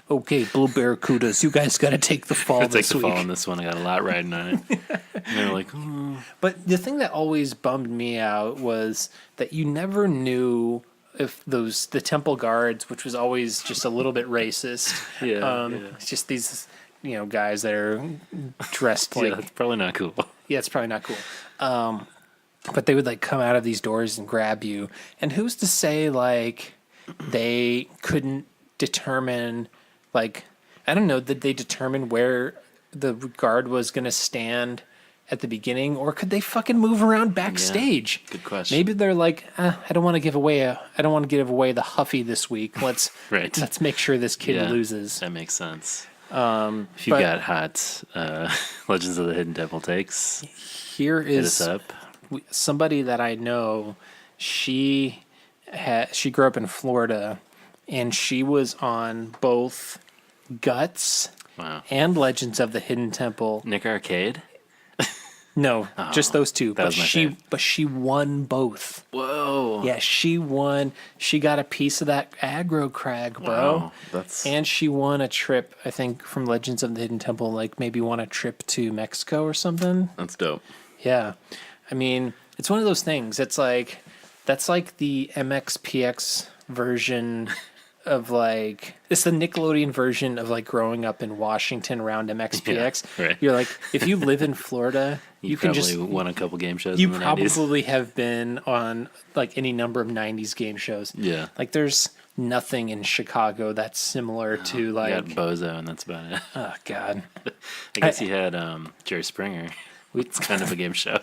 okay, Blue Barracudas, you guys got to take the fall I'll take this the week. fall on this one. I got a lot riding on it. And they're like, "Ooh." But the thing that always bummed me out was that you never knew if the temple guards, which was always just a little bit racist. Yeah, It's just these, guys that are dressed like. yeah, it's probably not cool. Yeah, it's probably not cool. But they would like come out of these doors and grab you. And who's to say like they couldn't determine like, I don't know, did they determine where the guard was going to stand at the beginning, or could they fucking move around backstage? Good question. Maybe they're like, I don't want to give away the Huffy this week. Let's make sure this kid loses. That makes sense. If you've got hot Legends of the Hidden Temple takes, Here hit is us up. somebody that I know. She grew up in Florida, and she was on both Guts Wow. and Legends of the Hidden Temple. Nick Arcade? No, just those two. that was my fave. But she won both. Whoa. Yeah, she won. She got a piece of that aggro crag, bro. Wow. That's And she won a trip, I think, from Legends of the Hidden Temple. Like maybe won a trip to Mexico or something. dope. Yeah. I mean, it's one of those things. It's like, that's like the MXPX version of like, it's the Nickelodeon version of like growing up in Washington around MXPX. Yeah, right. You're like, if you live in Florida, you can probably just won a couple game shows you in the 90s. probably have been on like any number of 90s game shows. Yeah. Like there's nothing in Chicago that's similar to You like, got Bozo, and that's about it. oh God. I guess you had Jerry Springer. It's kind of a game show.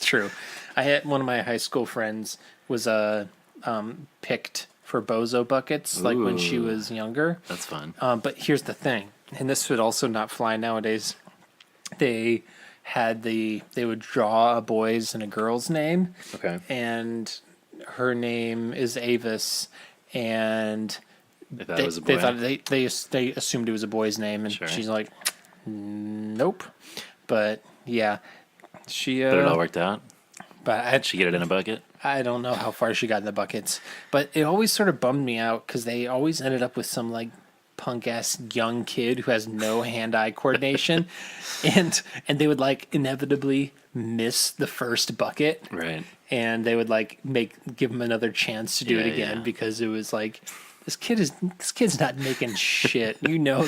True. I had one of my high school friends was picked for Bozo buckets like when she Ooh. was younger. That's fun. But here's the thing, and this would also not fly nowadays. They would draw a boy's and a girl's name. Okay. And her name is Avis, and They thought it was a boy. they assumed it was a boy's name, and Sure. she's like, nope. But yeah, she. But it all worked out. But Did she get it in a bucket? I don't know how far she got in the buckets, but it always sort of bummed me out because they always ended up with some like punk ass young kid who has no hand-eye coordination, and they would like inevitably miss the first bucket, Right. and they would like give him another chance to do it Yeah, again yeah. because it was like this kid's not making shit. You know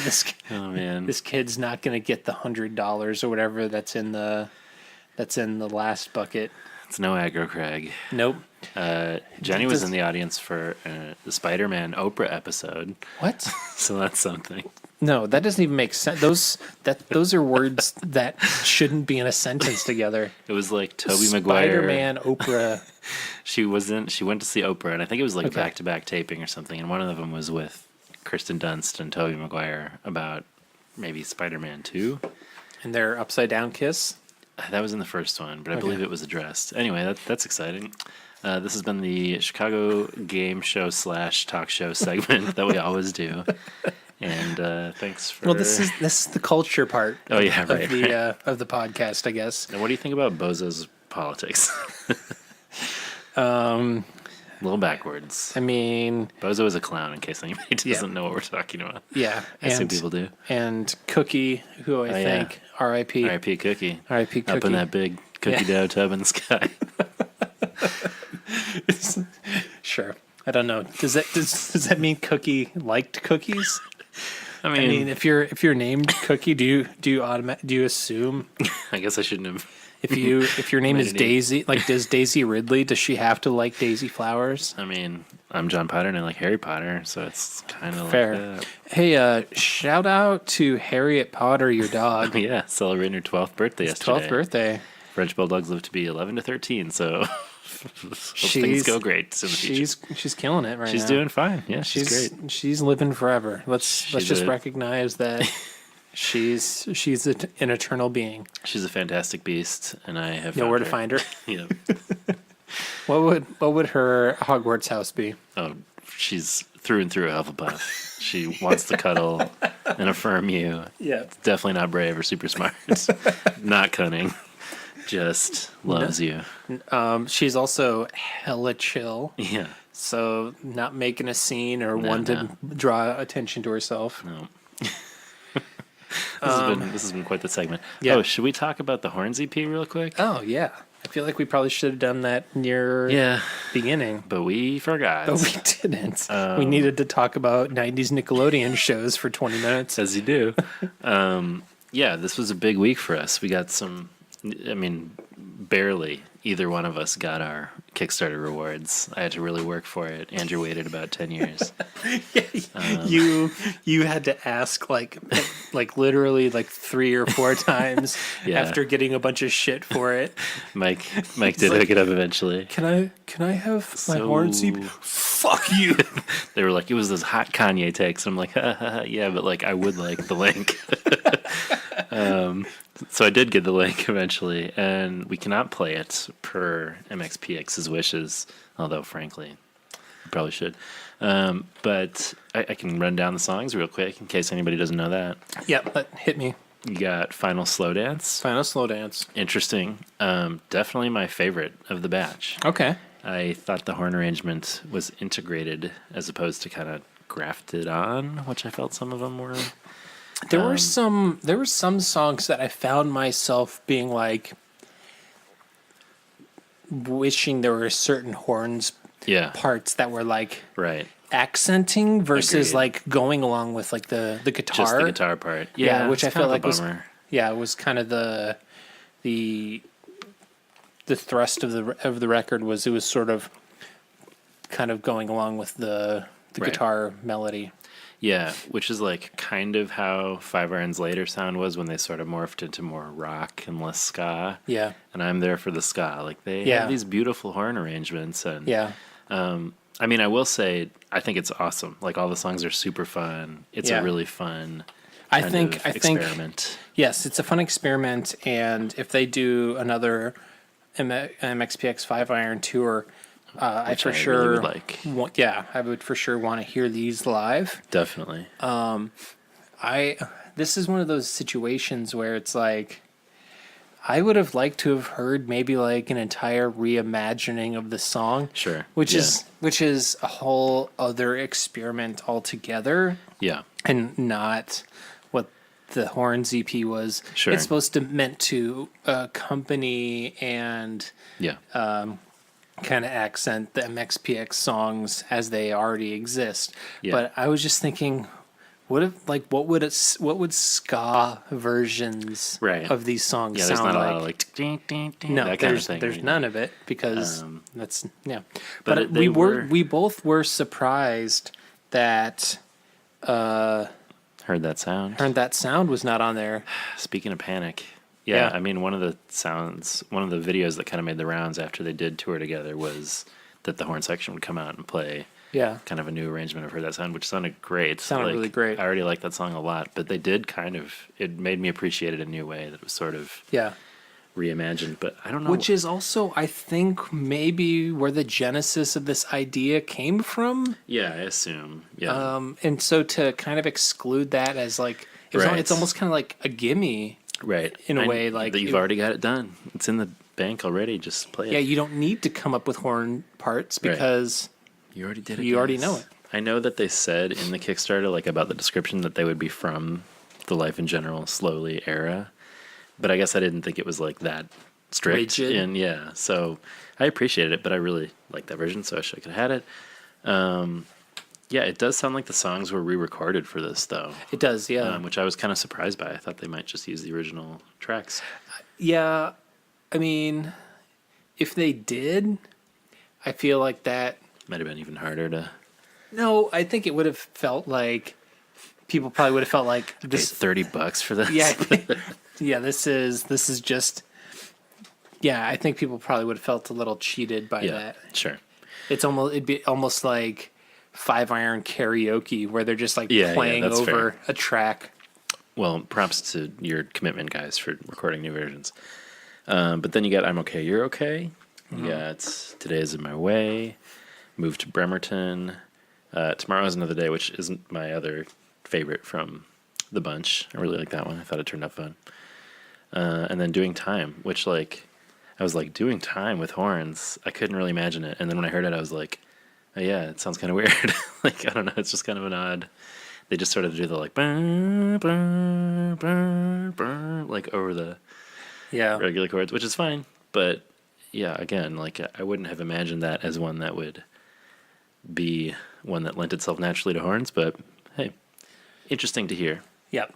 Oh man. this kid's not gonna get the $100 or whatever that's in the last bucket. It's no aggro, Craig. Nope. Jenny was Does- in the audience for the Spider-Man Oprah episode, What? so that's something. No, that doesn't even make sense. Those are words that shouldn't be in a sentence together. It was like Tobey Maguire. Spider-Man, Oprah. She went to see Oprah, and I think it was like Okay. back-to-back taping or something, and one of them was with Kirsten Dunst and Tobey Maguire about maybe Spider-Man 2. And their upside down kiss. That was in the first one, but I believe it was addressed. Anyway, that's exciting. This has been the Chicago game show / talk show segment that we always do. And thanks for... Well, this is the culture part. Oh, yeah, of right, the right. of the podcast, I guess. Now, what do you think about Bozo's politics? A little backwards. I mean, Bozo is a clown, in case anybody doesn't know what we're talking about. yeah, I assume people do. And Cookie, who I think R.I.P. R.I.P. Cookie. R.I.P. Cookie. Up in that big cookie dough tub in the sky. Sure. I don't know. Does that mean Cookie liked cookies? I I mean, if you're named Cookie, do you assume I guess I shouldn't have. if your name is Made it Daisy, like does Daisy Ridley, does she have to like Daisy Flowers? I mean, I'm John Potter and I like Harry Potter, so it's kind of Fair. like that. Hey, shout out to Harriet Potter, your dog. Yeah, celebrating her 12th birthday It's yesterday. 12th birthday. French bulldogs live to be 11 to 13, so hope things go great in the future. She's killing it right now. She's doing fine. Yeah, she's great. She's living forever. Let's She's just a- recognize that she's an eternal being. She's a fantastic beast, and I have Know where to find her. Yeah. What would her Hogwarts house be? Oh, she's through and through a Hufflepuff. She wants to cuddle and affirm you. Yeah. Definitely not brave or super smart. Not cunning. Just loves you. She's also hella chill. Yeah. So not making a scene or one to draw attention to herself. No. This has been quite the segment. Yeah. Oh, should we talk about the Horns EP real quick? Oh yeah. I feel like we probably should have done that near beginning. But we forgot. But we didn't. We needed to talk about 90s Nickelodeon shows for 20 minutes. As you do. Yeah, this was a big week for us. We got some, I mean, barely either one of us got our Kickstarter rewards. I had to really work for it. Andrew waited about 10 years. You had to ask like literally like 3 or 4 times Yeah. after getting a bunch of shit for it. Mike did hook it up eventually. Can I have my So- horn CP? Fuck you. They were like, it was those hot Kanye takes. And I'm like, yeah, but like, I would like the link. So I did get the link eventually, and we cannot play it per MXPX's wishes, although frankly, we probably should. But I can run down the songs real quick in case anybody doesn't know that. Yep, but hit me. You got Final Slow Dance. Final slow dance. Interesting. Definitely my favorite of the batch. Okay. I thought the horn arrangement was integrated as opposed to kind of grafted on, which I felt some of them were. There were some songs that I found myself being like wishing there were certain horns Yeah. parts that were like Right. accenting versus Agreed. like going along with like the guitar. Just the guitar part. Yeah, which I it's felt kind of like was a bummer. was kind of the thrust of the record was it was sort of kind of going along with the Right. guitar melody. Yeah, which is like kind of how 5 Iron's later sound was when they sort of morphed into more rock and less ska. Yeah. And I'm there for the ska. Like they Yeah. have these beautiful horn arrangements and Yeah. I mean, I will say I think it's awesome. Like all the songs are super fun. It's Yeah. a really fun I kind think of I think experiment. yes, it's a fun experiment, and if they do another MXPX 5 Iron tour, I Which for I really sure would like. I would for sure want to hear these live. Definitely. This is one of those situations where it's like I would have liked to have heard maybe like an entire reimagining of the song. Sure. Which Yeah. is a whole other experiment altogether, Yeah. and not what the Horns EP was. Sure. It's supposed to meant to accompany and Yeah. kind of accent the MXPX songs as they already exist. Yeah. But I was just thinking, what would ska versions Right. of these songs Yeah, there's sound not a like? lot of like ding, ding, ding, No, that kind there's of thing. there's right? none of it because that's yeah. But they were- we both were surprised that Heard that sound. that sound was not on there. Speaking of Panic, Yeah. I mean, one of the videos that kind of made the rounds after they did tour together was that the horn section would come out and play Yeah. kind of a new arrangement of Heard That Sound, which sounded great. Sounded really great. I already liked that song a lot, but they did it made me appreciate it in a new way that was sort of Yeah. reimagined, but I don't know. Which is also, I think, maybe where the genesis of this idea came from. Yeah, I assume. Yeah. And so to kind of exclude that as like, Right. it's almost kind of like a gimme. right. in a I- way, like, that you've it- already got it done. It's in the bank already. Just play it. Yeah, you don't need to come up with horn parts Right. because You already did it. You already guys. know it. I know that they said in the Kickstarter, like about the description, that they would be from the Life in General Slowly era, but I guess I didn't think it was like that strict. Rigid. And yeah, so I appreciated it, but I really liked that version, so I wish I could have had it. Yeah, it does sound like the songs were re-recorded for this, though, it does. Yeah. which I was kind of surprised by. I thought they might just use the original tracks. Yeah, I mean, if they did, I feel like that. Might have been even harder to No, I think it would have felt like people probably would have felt like pay this. $30 for this. Yeah, yeah. This is just. Yeah, I think people probably would have felt a little cheated by yeah, that. sure. It'd be almost like 5 Iron karaoke where they're just like Yeah, yeah, playing that's over fair. a track. Well, props to your commitment, guys, for recording new versions. But then you got I'm Okay, You're Okay. You got Today Is In My Way, Move to Bremerton. Tomorrow Is Another Day, which isn't my other favorite from the bunch. I really like that one. I thought it turned out fun. And then Doing Time, which like I was like, doing time with horns. I couldn't really imagine it. And then when I heard it, I was like, oh, yeah, it sounds kind of weird. Like, I don't know. It's just kind of an odd. They just sort of do the like, burr, burr, burr, burr, like over the Yeah. regular chords, which is fine. But yeah, again, like I wouldn't have imagined that as one that would be one that lent itself naturally to horns. But hey, interesting to hear. Yep.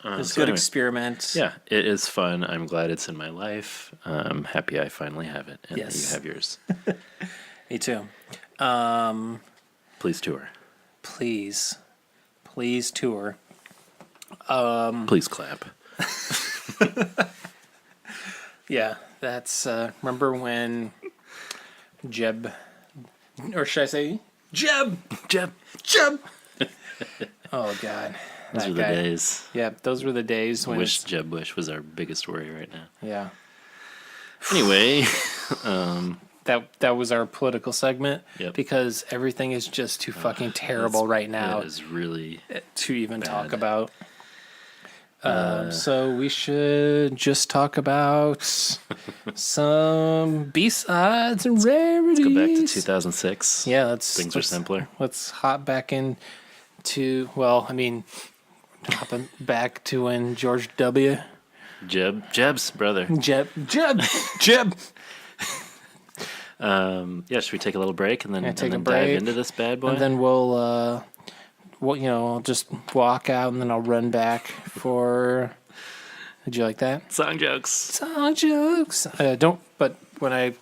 It's a so good anyway. experiment. Yeah, it is fun. I'm glad it's in my life. I'm happy I finally have it, and that Yes. you have yours. Me too. Please tour. Please tour. Please clap. Yeah, that's remember when Jeb, or should I say Jeb? Oh God, Those that were the guy. days. Yeah, those were the days when. Wish Jeb Wish was our biggest worry right now. Yeah, Anyway, that was our political segment. Yep. Because everything is just too fucking terrible right now it is really to even talk bad. about. So we should just talk about some B-sides and rarities. go back to 2006. Yeah, let's Things are simpler. Let's hop back into hopping back to when George W. Jeb's brother. Jeb. Yeah, should we take a little break and then, take a dive break, into this bad boy? And then we'll I'll just walk out and then I'll run back for. Did you like that? Song jokes. Song jokes. But when I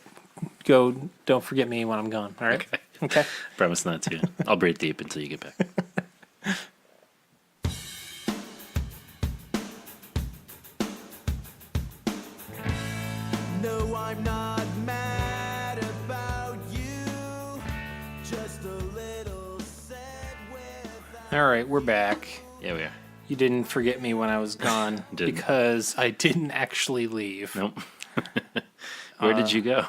go, don't forget me when I'm gone. All right. Okay. Promise not to. I'll breathe deep until you get back. No, I'm not mad about you. Just a little sad without. All right, we're back. Yeah, we are. You didn't forget me when I was gone Didn't. because I didn't actually leave. Nope. Where did you go?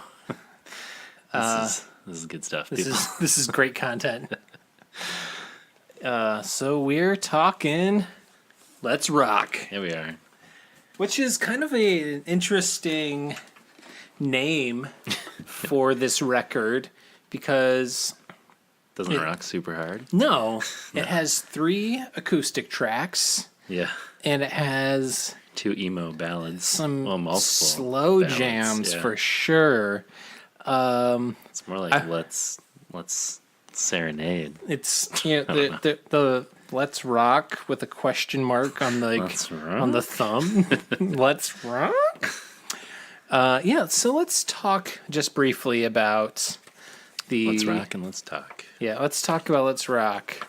This is good stuff. This is great content. So we're talking Let's Rock, Here we are. which is kind of an interesting name for this record because Doesn't rock super hard. it has 3 acoustic tracks Yeah. and it has 2 emo ballads. some multiple slow ballads, jams yeah. for sure. It's more like let's serenade. It's the Let's Rock with a question mark on Let's rock? on the thumb. Let's rock. So let's talk just briefly about the Let's rock and let's talk. Yeah, let's talk about Let's Rock.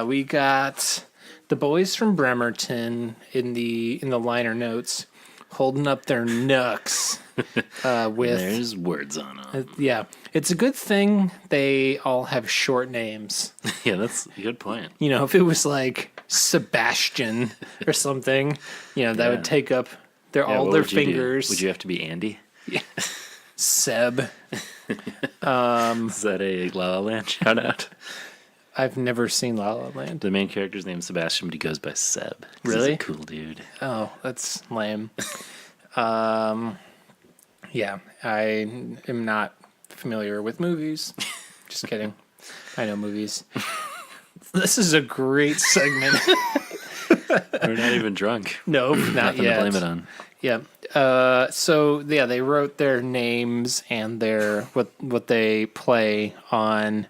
We got the boys from Bremerton in the liner notes holding up their nooks with There's words on them. yeah. It's a good thing they all have short names. Yeah, that's a good point. You know, if it was like Sebastian or something, that Yeah. would take up Yeah, all what their would you do? fingers. Would you have to be Andy? Seb. Is that a La La Land shout out? I've never seen La La Land. The main character's name's Sebastian, but he goes by Seb. 'Cause Really? He's a cool dude. Oh, that's lame. Yeah, I am not familiar with movies. Just kidding. I know movies. This is a great segment. We're not even drunk. No, not Nothing yet. to blame it on. Yeah. They wrote their names and their what they play on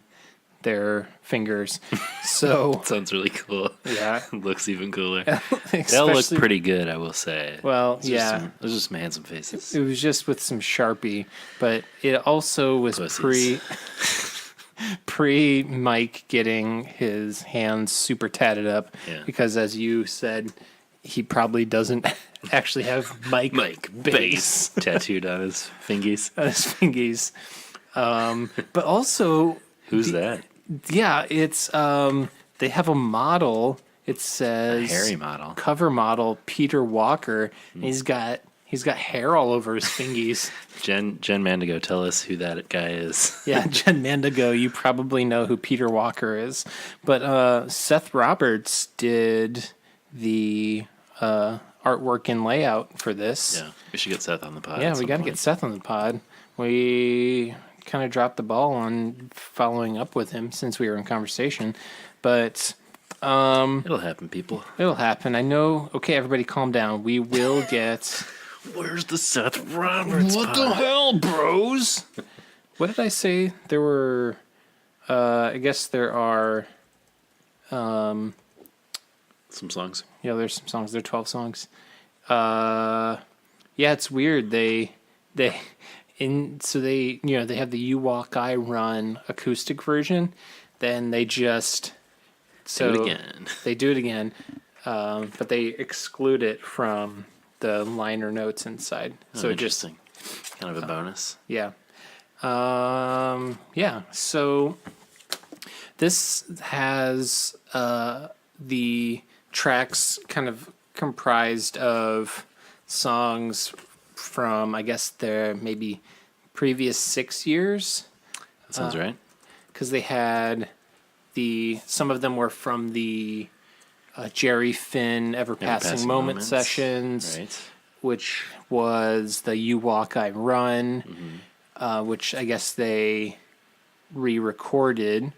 their fingers. So Sounds really cool. yeah, Looks even cooler. They all look Especially- pretty good, I will say. Well, Those are yeah. Those are some handsome faces. It was just with some Sharpie, but it also was Pussies. pre Mike getting his hands super tatted up Yeah. because, as you said, he probably doesn't actually have Mike Bass tattooed on his fingies. on his fingies. But also, Who's that? yeah, it's they have a model. It says Hairy model. cover model Peter Walker. And he's got hair all over his fingies. Jen Mandigo, tell us who that guy is. Yeah, Jen Mandigo, you probably know who Peter Walker is. But Seth Roberts did the artwork and layout for this. Yeah, we should get Seth on the pod. Yeah, at we some got to point. get Seth on the pod. We kind of dropped the ball on following up with him since we were in conversation. But It'll happen, people. it'll happen. I know. Okay, everybody calm down. We will get... Where's the Seth Roberts What the hell, bros? What did I say? There were, I guess there are, Some songs. yeah, there's some songs. There are 12 songs. Yeah, it's weird. They have the You Walk, I Run acoustic version. Then they just, Do it again. They do it again, but they exclude it from the liner notes inside. So it just, Interesting. Kind of a bonus. yeah. So this has the tracks kind of comprised of songs from, I guess, their maybe previous 6 years. That sounds right. Because they had some of them were from the Jerry Finn Ever Passing Moment Moments. sessions, Right. which was the You Walk, I Run, which I guess they re-recorded.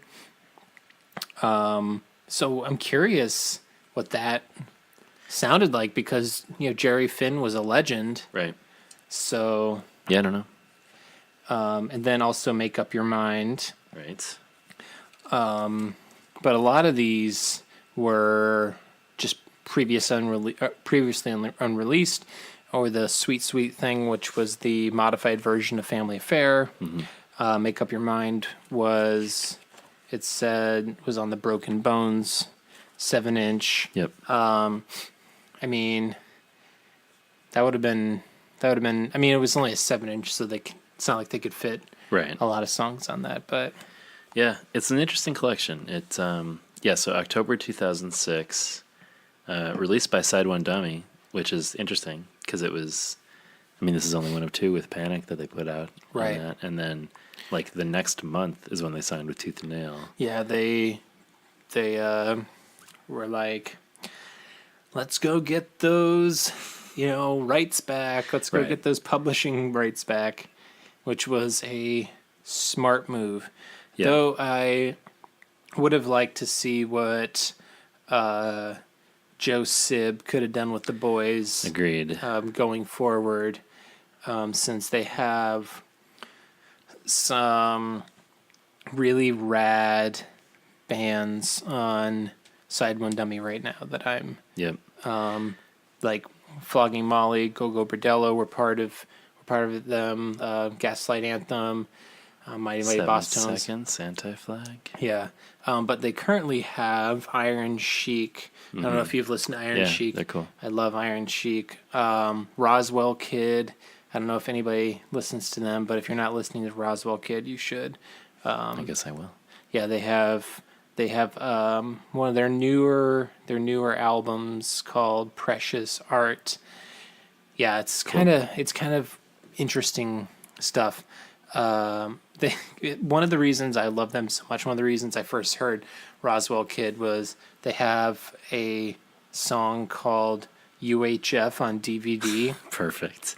So I'm curious what that sounded like because Jerry Finn was a legend. Right. So Yeah, I don't know. and then also Make Up Your Mind. Right. But a lot of these were just previously unreleased, or the Sweet Sweet Thing, which was the modified version of Family Affair. Make Up Your Mind was on the Broken Bones 7-inch. Yep. I mean, that would have been. I mean, it was only a 7-inch, so it's not like they could fit Right. a lot of songs on that. But Yeah, it's an interesting collection. It's so October 2006, released by SideOneDummy, which is interesting because it was. I mean, this is only one of two with Panic that they put out. on Right. that. And then, like, the next month is when they signed with Tooth and Nail. yeah, they were like, let's go get those, rights back. Let's go Right. get those publishing rights back, which was a smart move. Yeah. Though I would have liked to see what Joe Sib could have done with the boys Agreed. going forward, since they have some really rad bands on SideOneDummy right now that I'm Yep. like Flogging Molly, Go Go Bordello. We're part of them. Gaslight Anthem, Mighty 7 Boss Tones. Seconds, Anti-Flag. Yeah, but they currently have Iron Chic. I don't know if you've listened to Iron Yeah, Chic. they're cool. I love Iron Chic. Roswell Kid. I don't know if anybody listens to them, but if you're not listening to Roswell Kid, you should. I guess I will. Yeah, they have one of their newer albums called Precious Art. Yeah, it's kind of interesting stuff. One of the reasons I love them so much, one of the reasons I first heard Roswell Kid was they have a song called UHF on DVD. Perfect.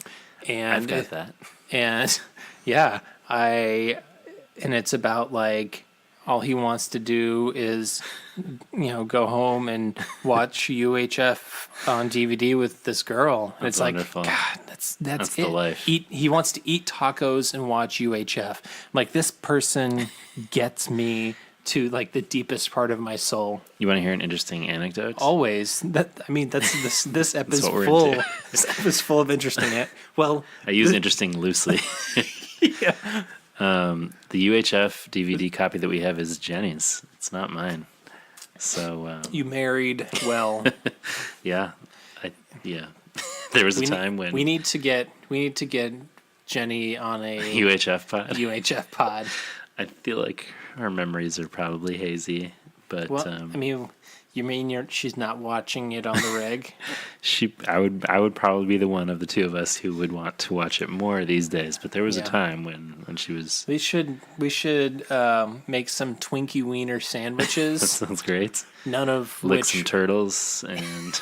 And I've got that. And yeah, and it's about like all he wants to do is go home and watch UHF on DVD with this girl. And That's it's wonderful. like, God, that's the it. life. He wants to eat tacos and watch UHF. I'm like, this person gets me to like the deepest part of my soul. You want to hear an interesting anecdote? Always. This ep is what we're full. into. This ep is full of interesting. Well, I use interesting loosely. yeah. The UHF DVD copy that we have is Jenny's. It's not mine. So You married well. yeah, there was a time when we need to get Jenny on a UHF pod. UHF pod. I feel like our memories are probably hazy, but Well, I mean, you mean she's not watching it on the reg? I would probably be the one of the two of us who would want to watch it more these days. But there was a Yeah. time when she was. We should make some Twinkie Wiener That sandwiches. sounds great. None of Lick which some turtles and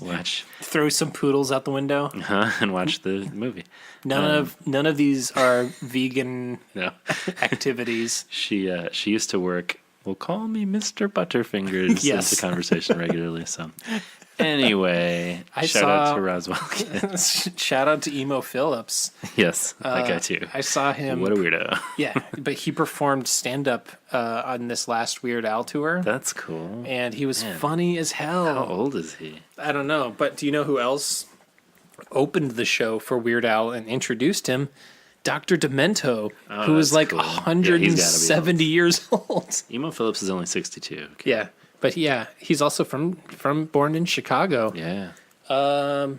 watch throw some poodles out the window. and watch the movie. None of these are vegan No, activities. she used to work. Well, call me Mr. Butterfingers Yes. into conversation regularly. So, anyway, shout out to Roswell. Shout out to Emo Phillips. Yes, that guy too. I saw him. What a weirdo. Yeah, but he performed stand-up on this last Weird Al tour, That's cool. and he was Man. funny as hell. How old is he? I don't know, but do you know who else opened the show for Weird Al and introduced him? Dr. Demento, Oh, who was that's like cool. 170 years old. Emo Phillips is only 62. Okay. Yeah, but yeah, he's also from born in Chicago. Yeah.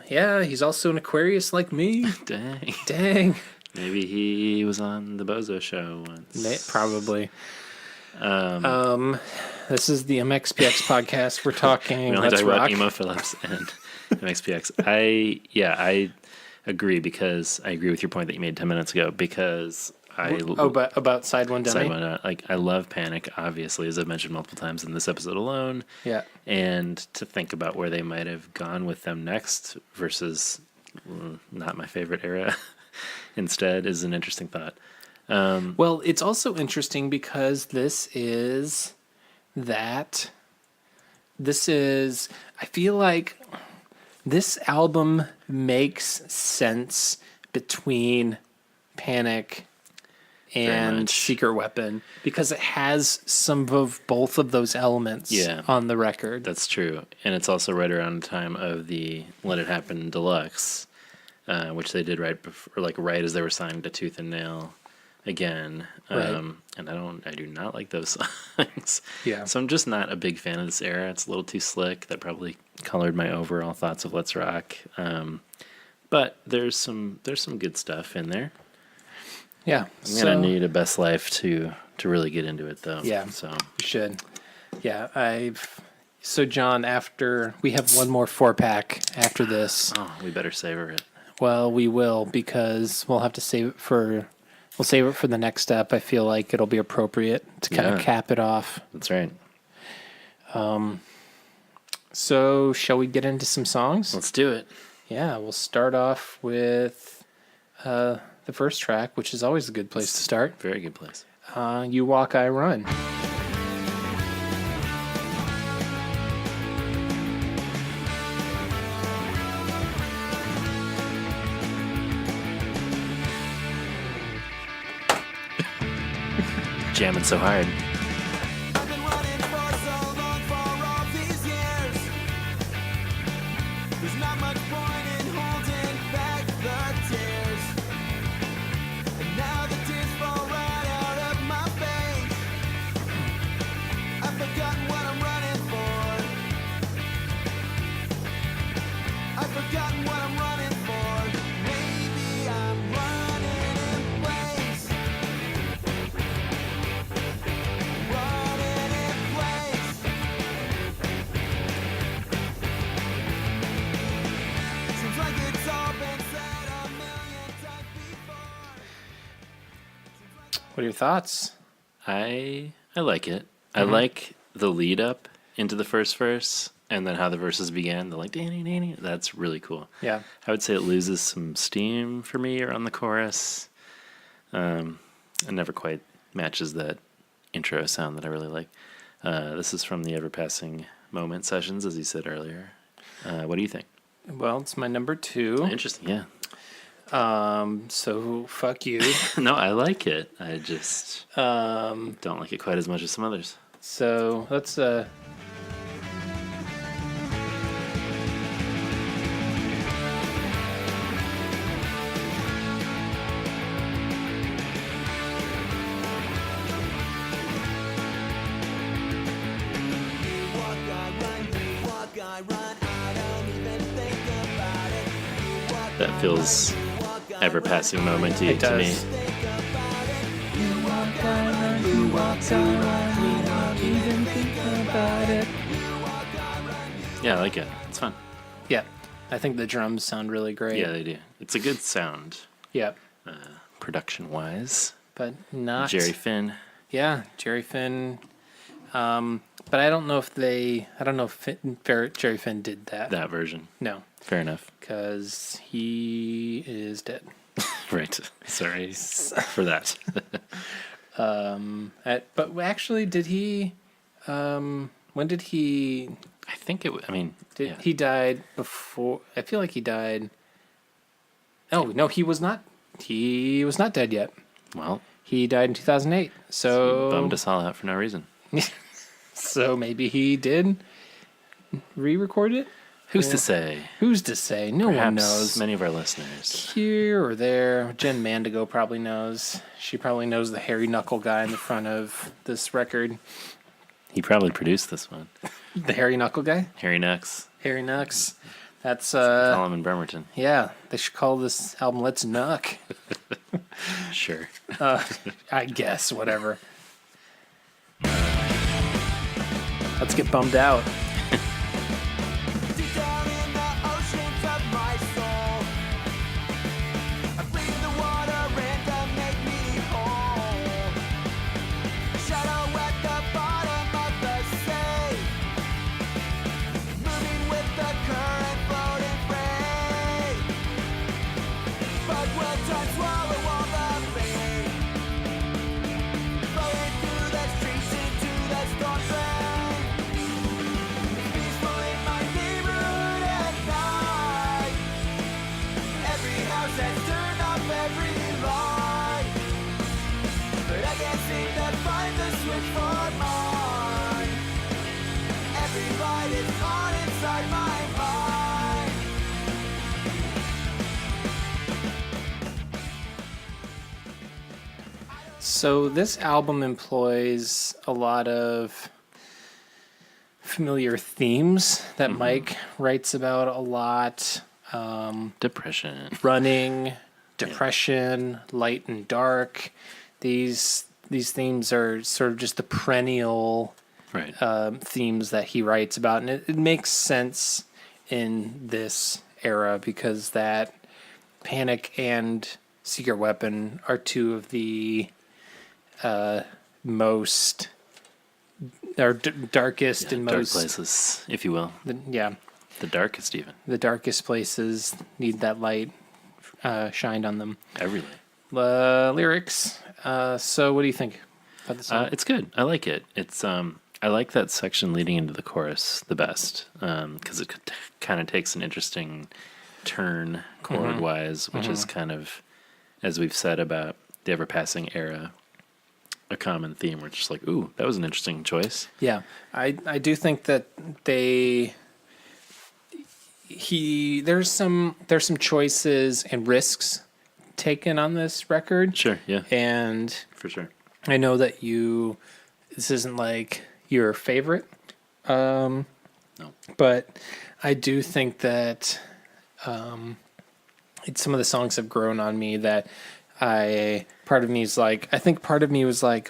Yeah, he's also an Aquarius like me. Dang. Dang, Maybe he was on the Bozo show once. probably. This is the MXPX podcast. We're talking. We only Let's talk about rock. Emo Phillips and MXPX. I agree because I agree with your point that you made 10 minutes ago because About SideOneDummy. I love Panic, obviously, as I've mentioned multiple times in this episode alone. Yeah. And to think about where they might have gone with them next versus not my favorite era instead is an interesting thought. Well, it's also interesting because I feel like this album makes sense between Panic and much. Secret Weapon because it has some of both of those elements on the record. That's true. And it's also right around the time of the Let It Happen Deluxe, which they did right before, like right as they were signed to Tooth and Nail again. Right. And I do not like those songs. Yeah. So I'm just not a big fan of this era. It's a little too slick. That probably colored my overall thoughts of Let's Rock. But there's some good stuff in there. Yeah. I'm gonna need a Best Life to really get into it though. Yeah. So you should. Yeah, So John, after we have one more 4-pack after this. Oh, we better savor it. Well, we will because we'll have to save it for the next step. I feel like it'll be appropriate to kind of cap it off. That's right. So shall we get into some songs? Let's do it. Yeah, we'll start off with the first track, which is always a good place to start. Very good place. You Walk, I Run. Jamming so hard. I've been running for so long for all these years. There's not much point in holding back the tears. And now the tears fall right out of my face. I've forgotten what I'm running for. I've forgotten what I'm running for. Maybe I'm running in place. Running in place. Seems like it's all been said a million times before. What are your thoughts? I like it. I like the lead up into the first verse and then how the verses began. They're like, "Danny." That's really cool. Yeah. I would say it loses some steam for me around the chorus. It never quite matches that intro sound that I really like. This is from the Ever Passing Moment sessions, as you said earlier. What do you think? Well, it's my number 2. Interesting, yeah. So fuck you. No, I like it. I just don't like it quite as much as some others. So let's That feels Ever Passing Momenty It to me. does. Yeah, I like it. It's fun. Yeah, I think the drums sound really great. Yeah, they do. It's a good sound, Yeah, production-wise. but not Jerry Finn. Yeah, Jerry Finn. But I don't know if Jerry Finn did that. That version. No, Fair enough. because he is dead. Right. Sorry for that. But actually, did he? When did he? I think it. Yeah. He died before? I feel like he died. Oh no, he was not. He was not dead yet. Well, He died in 2008. you So bummed us all out for no reason. So maybe he did re-record it. Who's to say? Who's to say? No one Perhaps knows. many of our listeners. Here or there. Jen Mandigo probably knows. She probably knows the hairy knuckle guy in the front of this record. He probably produced this one. The hairy knuckle guy? Harry Nux. Hairy Nux. That's Call him in Bremerton. yeah, they should call this album Let's Knuck. Sure. I guess, whatever. Let's get bummed out. Deep down in the oceans of my soul, I breathe the water in to make me whole. Shadow at the bottom of the sea, moving with the current, floating free. But will time swallow all the pain, flowing through the streets into the storm drain. Peaceful in my neighborhood at night. Every house has turned off every light. switch for mine. Every bite is on inside my mind. So this album employs a lot of familiar themes that Mike writes about a lot. Depression. Running, depression, light and dark. These themes are sort of just the perennial Right. themes that he writes about, and it makes sense in this era because that Panic and Secret Weapon are two of the most darkest and dark most places, if you will. The darkest even. the darkest places need that light shined on them. Every Lyrics. So what do you think about the song? It's good. I like it. It's I like that section leading into the chorus the best because it kind of takes an interesting turn chord wise, which is kind of, as we've said about the ever passing era, a common theme. We're just like, ooh, that was an interesting choice. Yeah, I do think that there's some choices and risks taken on this record. Sure, yeah, And for sure. I know that this isn't like your favorite. No. But I do think that some of the songs have grown on me that part of me was like,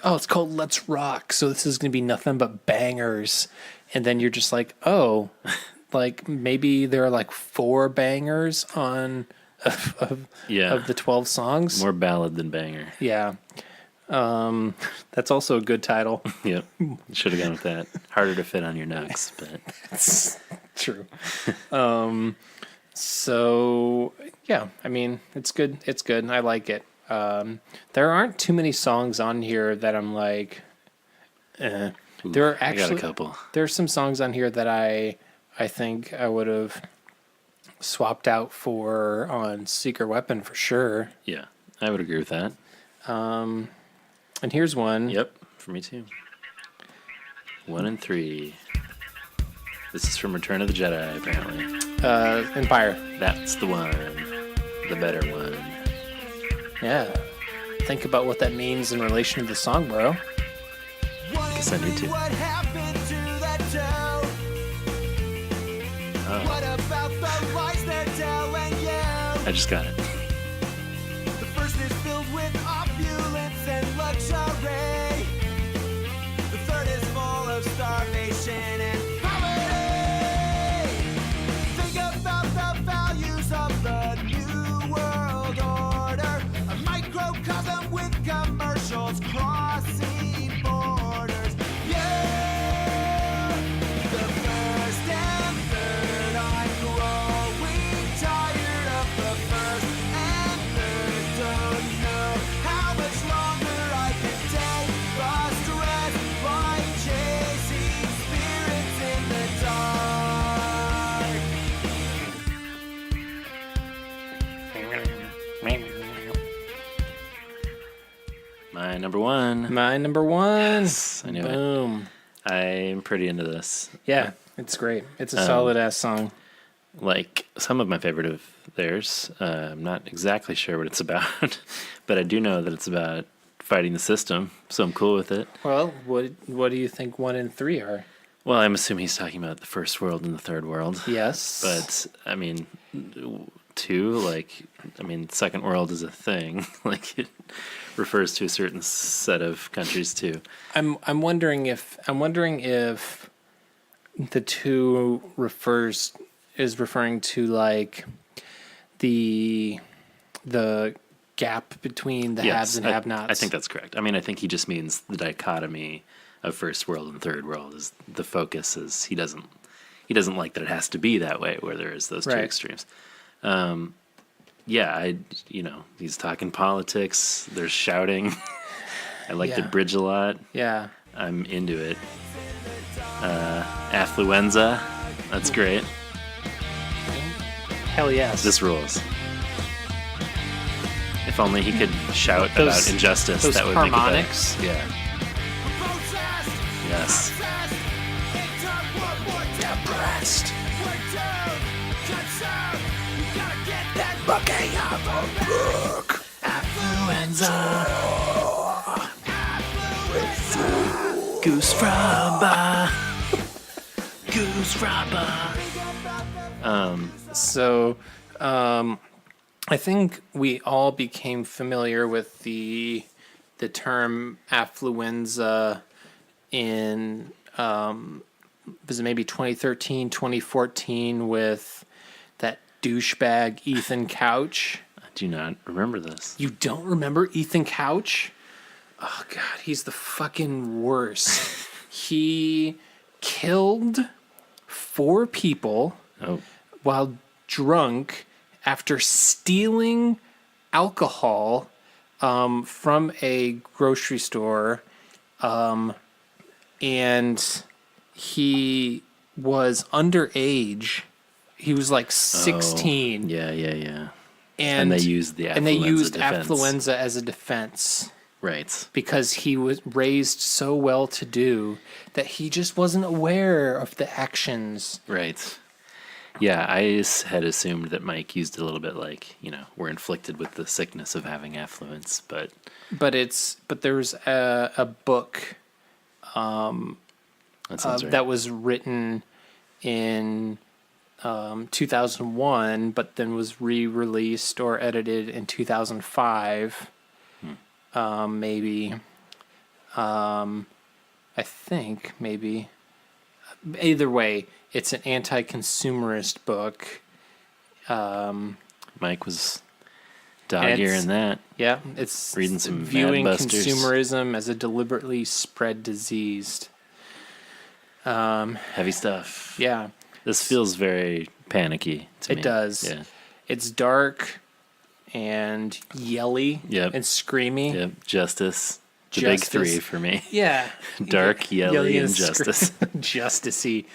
oh, it's called Let's Rock, so this is going to be nothing but bangers. And then you're just like, oh, like maybe there are like 4 bangers of the 12 songs. More ballad than banger. Yeah. That's also a good title. Yep. Should have gone with that. Harder to fit on your nugs, but It's true. So yeah, I mean, it's good. It's good. I like it. There aren't too many songs on here that I'm like, There are actually I got a couple. There are some songs on here that I think I would have swapped out for on Secret Weapon for sure. Yeah, I would agree with that. And here's one. Yep, for me too. 1 and 3. This is from Return of the Jedi, apparently. Empire. That's the one. The better one. Yeah. Think about what that means in relation to the song, bro. Guess I need to. What happened to that town? What about the lies they're telling you? I just got it. The first is filled with opulence and luxury. The third is full of starvation and poverty. Think about the values of the new world order. A microcosm with commercials crossing borders. Yeah, the first and third. I'm growing tired of the first and third. Don't know how much longer I can take the stress by chasing spirits in the dark. My number one. My number one. I knew it. Boom. I'm pretty into this. Yeah, it's great. It's a solid ass song. Like some of my favorite of theirs. I'm not exactly sure what it's about, but I do know that it's about fighting the system, so I'm cool with it. Well, what do you think 1 and 3 are? Well, I'm assuming he's talking about the first world and the third world. Yes. But I mean, 2, second world is a thing. Like it refers to a certain set of countries too. I'm wondering if the 2 is referring to like the gap between the haves and have-nots. I think that's correct. I mean, I think he just means the dichotomy of first world and third world is the focus is he doesn't like that it has to be that way where there is those two Right. extremes. He's talking politics. There's shouting. I like the Yeah. bridge a lot. Yeah. I'm into it. Affluenza. That's great. Hell yes. This rules. If only he could shout Those- about injustice, those that would harmonics. make it better. Yeah. Both Yes. Depressed. That bouquet of a book. Affluenza. Goose Fraba. Goose Fraba. So, I think we all became familiar with the term affluenza in was it maybe 2013, 2014 with that douchebag Ethan Couch. I do not remember this. You don't remember Ethan Couch? Oh God, he's the fucking worst. He killed 4 people Oh, while drunk after stealing alcohol from a grocery store. And he was underage. He was like 16. yeah, yeah, yeah. And they used the and they used defense. affluenza as a defense Right. because he was raised so well to do that he just wasn't aware of the actions. Right. Yeah, I had assumed that Mike used it a little bit like, we're inflicted with the sickness of having affluence, but But there's a book that sounds right. that was written in 2001, but then was re-released or edited in 2005. Maybe. I think maybe. Either way, it's an anti-consumerist book. Mike was And dog-earing that. Yeah, it's Reading some viewing Mad Busters. consumerism as a deliberately spread disease. Heavy stuff. Yeah, This feels very panicky to me. it does. Yeah. It's dark and yelly Yep. and screamy. Yep. Justice. The Justice. big 3 for me. Yeah. Dark, yelly, and justice. Justicey.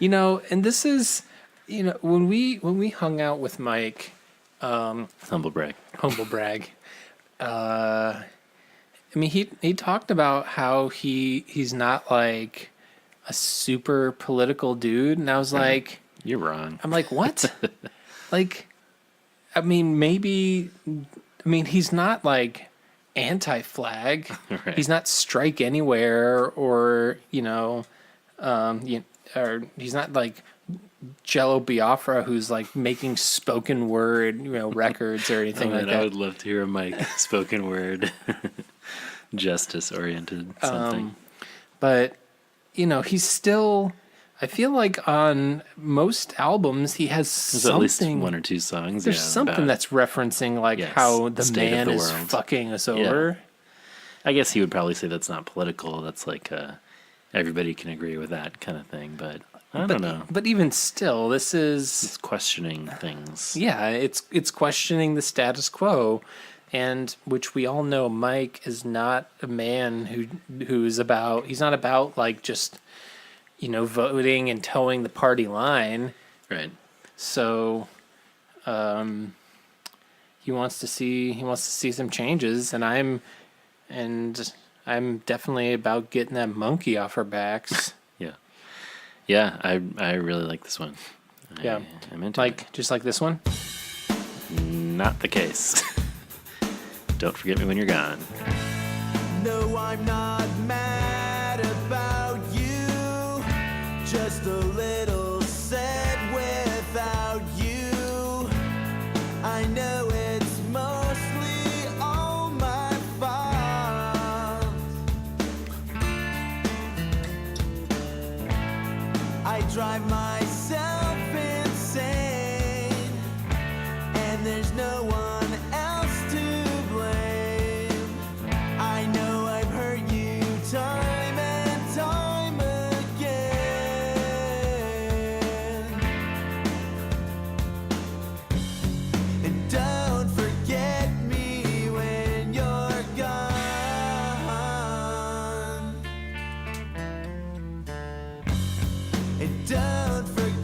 And this is, when we hung out with Mike, Humble brag. humble brag. He talked about how he's not like a super political dude, and I was like, You're wrong. I'm like, what? Maybe. He's not like anti-flag. Right. He's not strike anywhere, or or he's not like Jello Biafra, who's like making spoken word, records or anything like I that. would love to hear a Mike spoken word, justice-oriented something. But he's still. I feel like on most albums he has There's something. at least 1 or 2 songs. There's something about- that's referencing like Yes, how the state of man the is world. fucking us over. I guess he would probably say that's not political. That's like everybody can agree with that kind of thing. But I don't know. But even still, this is It's questioning things. it's questioning the status quo, and which we all know Mike is not a man who's about. He's not about like just voting and towing the party line. Right. So, he wants to see some changes, and I'm definitely about getting that monkey off our backs. Yeah, I really like this one. Yeah. I'm into it. Just like this one. Not the case. Don't forget me when you're gone. No, I'm not mad about you. Just a little sad without you. I know it's mostly all my fault. I drive myself insane, and there's no one else to blame. I know I've hurt you time and time again. And don't forget me when you're gone. And don't forget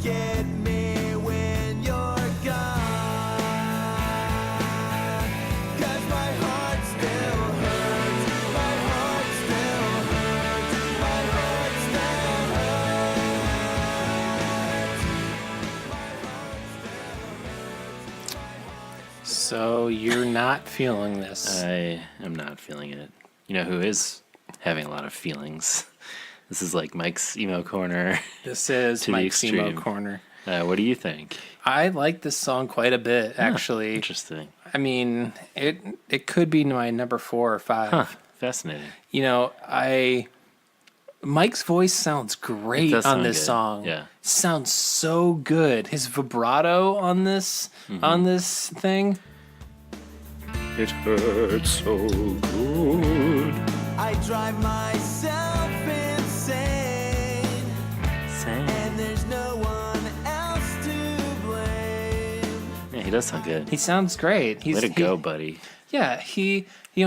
not feeling this. I am not feeling it. You know who is having a lot of feelings? This is like Mike's emo corner. This is to the Mike's emo extreme. corner. What do you think? I like this song quite a bit, actually. Interesting. I mean, it could be my number 4 or 5. Huh. Fascinating. You know, Mike's voice sounds great does on sound this good. song. Yeah. Sounds so good. His vibrato on this thing. It hurts so good. I drive myself insane, and there's no one else to blame. Yeah, he does sound good. He sounds great. Way to go, buddy. Yeah,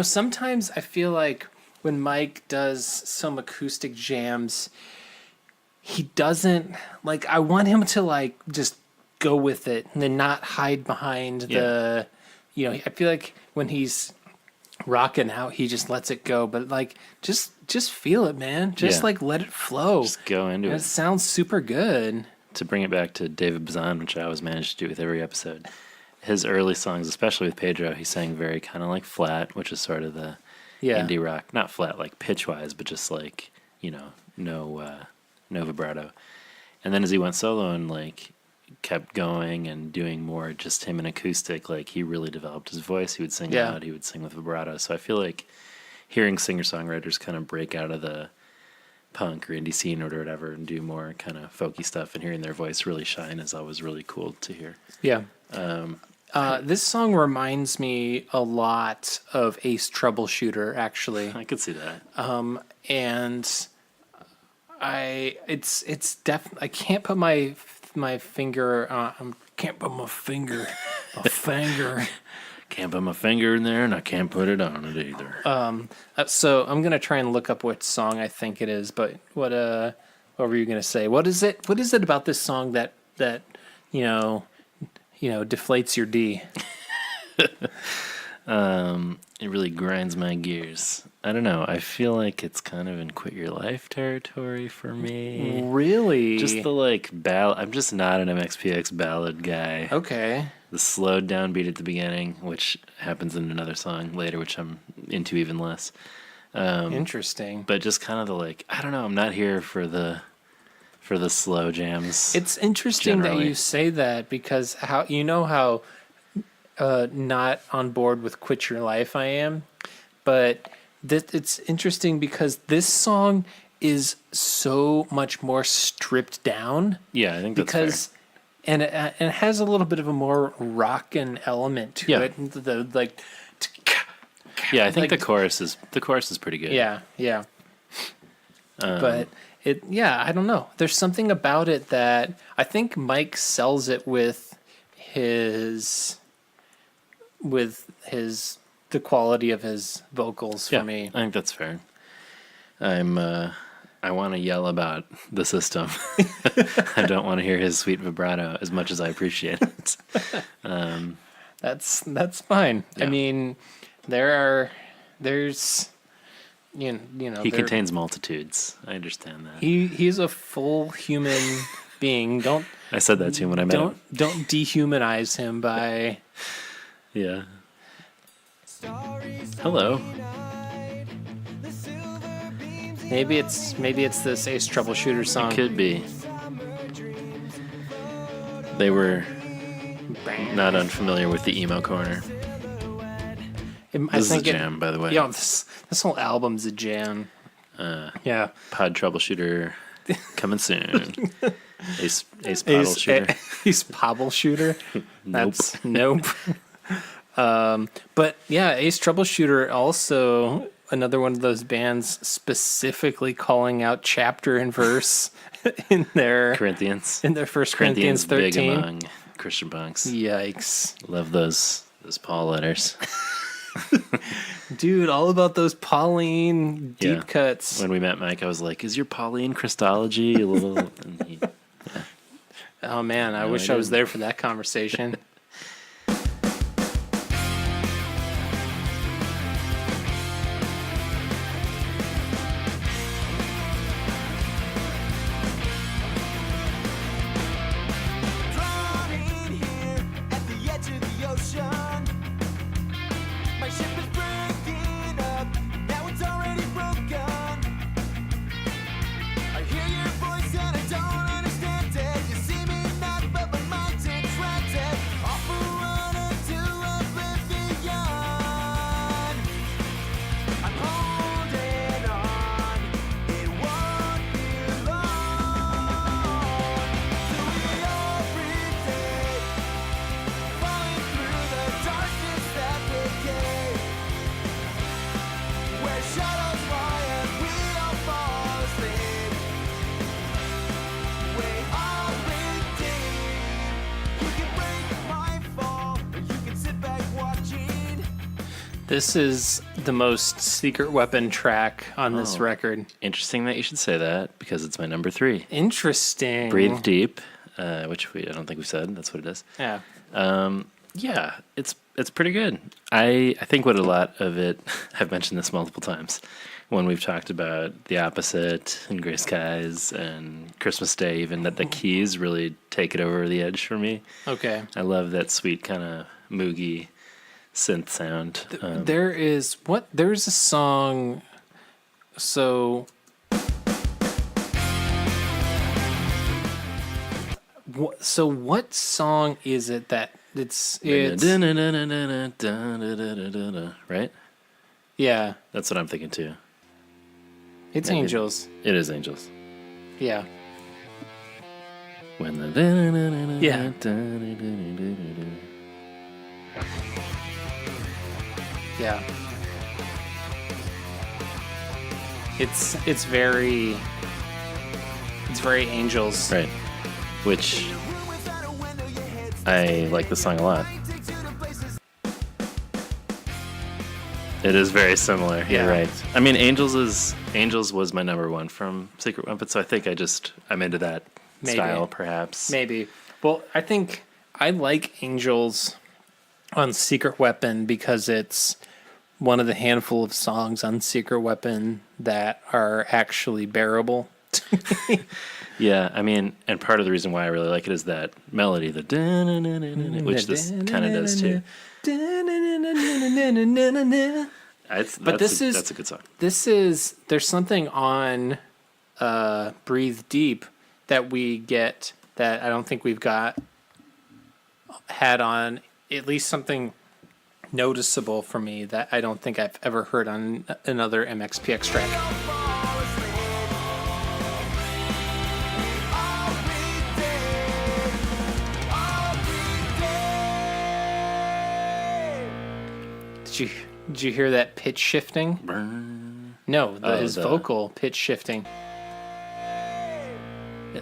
sometimes I feel like when Mike does some acoustic jams, he doesn't, like, I want him to, like, just go with it and then not hide behind the, I feel like when he's rocking out, he just lets it go. But, like, just feel it, man. Just, like, let it flow. Just go into And it. it sounds super good. To bring it back to David Bazan, which I always manage to do with every episode, his early songs, especially with Pedro, he sang very kind of like flat, which is sort of the indie rock. Not flat like pitch-wise, but just like, no vibrato. And then as he went solo and like kept going and doing more just him and acoustic, like he really developed his voice. He would sing loud, he would sing with vibrato. So I feel like hearing singer-songwriters kind of break out of the punk or indie scene or whatever and do more kind of folky stuff and hearing their voice really shine is always really cool to hear. Yeah. This song reminds me a lot of Ace Troubleshooter, actually. I could see that. And it's definitely, I can't put my finger on, can't put my finger Can't put my finger in there and I can't put it on it either. So I'm gonna try and look up what song I think it is. But what were you gonna say? What is it about this song that deflates your D? It really grinds my gears. I don't know. I feel like it's kind of in Quit Your Life territory for me. Really? Just the like ballad. I'm just not an MXPX ballad guy. Okay. The slowed down beat at the beginning, which happens in another song later, which I'm into even less. Interesting. But just kind of the like, I don't know. I'm not here for the slow jams. It's interesting generally. that you say that, because how not on board with Quit Your Life I am, but it's interesting because this song is so much more stripped down. Yeah, I think that's fair. And it has a little bit of a more rockin' element to it. Yeah, I think like- the chorus is pretty good. Yeah. But I don't know. There's something about it that I think Mike sells it with the quality of his vocals for me. I think that's fair. I want to yell about the system. I don't want to hear his sweet vibrato as much as I appreciate it. That's fine. Yeah. I mean, there's He contains multitudes. I understand that. he's a full human being. I said that to him when I met him. Don't dehumanize him by. Yeah. Hello. Maybe it's this Ace Troubleshooter song. It could be. They were not unfamiliar with the emo corner. This is a jam, by the way. Yeah, this whole album's a jam. Yeah. Pod Troubleshooter coming soon. Ace Paddle Shooter. Ace Pobble Shooter. Nope. Nope. But yeah, Ace Troubleshooter, also another one of those bands specifically calling out chapter and verse in their Corinthians. in their first Corinthians 13. Big among Christian punks. Yikes. Love those Paul letters. Dude, all about those Pauline deep Yeah. cuts. When we met Mike, I was like, "Is your Pauline Christology a little?" And he, Oh man, I wish I was there for that conversation. Drawn in here at the edge of the ocean. This is the most Secret Weapon track on this record. Interesting that you should say that, because it's my number 3. Interesting. Breathe Deep, which I don't think we said. That's what it is. Yeah. Yeah, it's pretty good. I think what a lot of it, I've mentioned this multiple times, when we've talked about The Opposite and Gray Skies and Christmas Day, even, that the keys really take it over the edge for me. Okay. I love that sweet kind of moogie synth sound. There's a song, so what song is it that it's right? Yeah, That's what I'm thinking too. it's Maybe. Angels. It is Angels. Yeah. When the Yeah. Yeah. It's very Angels. Right. Which I like the song a lot. It is very similar. Yeah. You're right. I mean, Angels was my number 1 from Secret Weapon, so I think I'm into that Maybe. style, perhaps. Maybe. Well, I think I like Angels on Secret Weapon because it's one of the handful of songs on Secret Weapon that are actually bearable. Yeah, I mean, and part of the reason why I really like it is that melody, the which this kind of does too. That's a good song. There's something on Breathe Deep that we get that I don't think we've had on, at least something noticeable for me that I don't think I've ever heard on another MXPX track. Did you hear that pitch shifting? No, his vocal pitch shifting.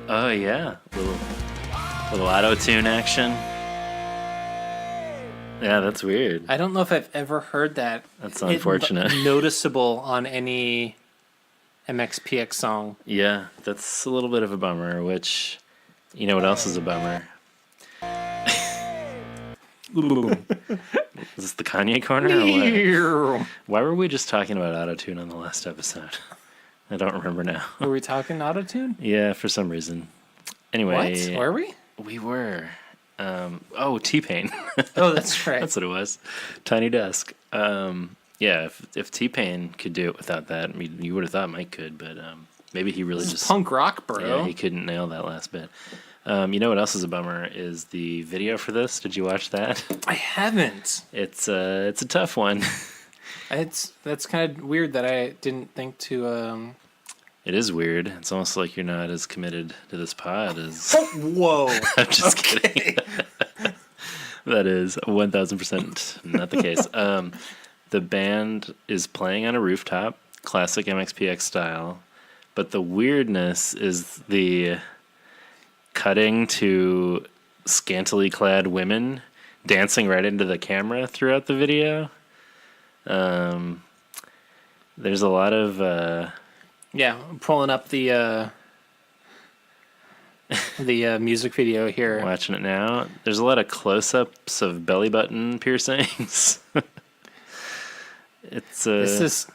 Oh yeah, little auto-tune action. Yeah, that's weird. I don't know if I've ever heard that. That's unfortunate. Noticeable on any MXPX song. Yeah, that's a little bit of a bummer, which, you know what else is a bummer? Is this the Kanye corner or what? Why were we just talking about autotune on the last episode? I don't remember now. Were we talking autotune? Yeah, for some reason. Anyway. What? Were we? We were. T-Pain. Oh, that's right. That's what it was. Tiny Desk. Yeah, if T-Pain could do it without that, I mean, you would have thought Mike could, but maybe he really this just... is punk rock, bro. Yeah, he couldn't nail that last bit. You know what else is a bummer is the video for this. Did you watch that? I haven't. It's a tough one. That's kind of weird that I didn't think to. It is weird. It's almost like you're not as committed to this pod as. Whoa! I'm just kidding. That is 1,000% not the case. The band is playing on a rooftop, classic MXPX style, but the weirdness is the cutting to scantily clad women dancing right into the camera throughout the video. There's a lot of yeah, I'm pulling up the music video here. Watching it now. There's a lot of close-ups of belly button piercings. It's this is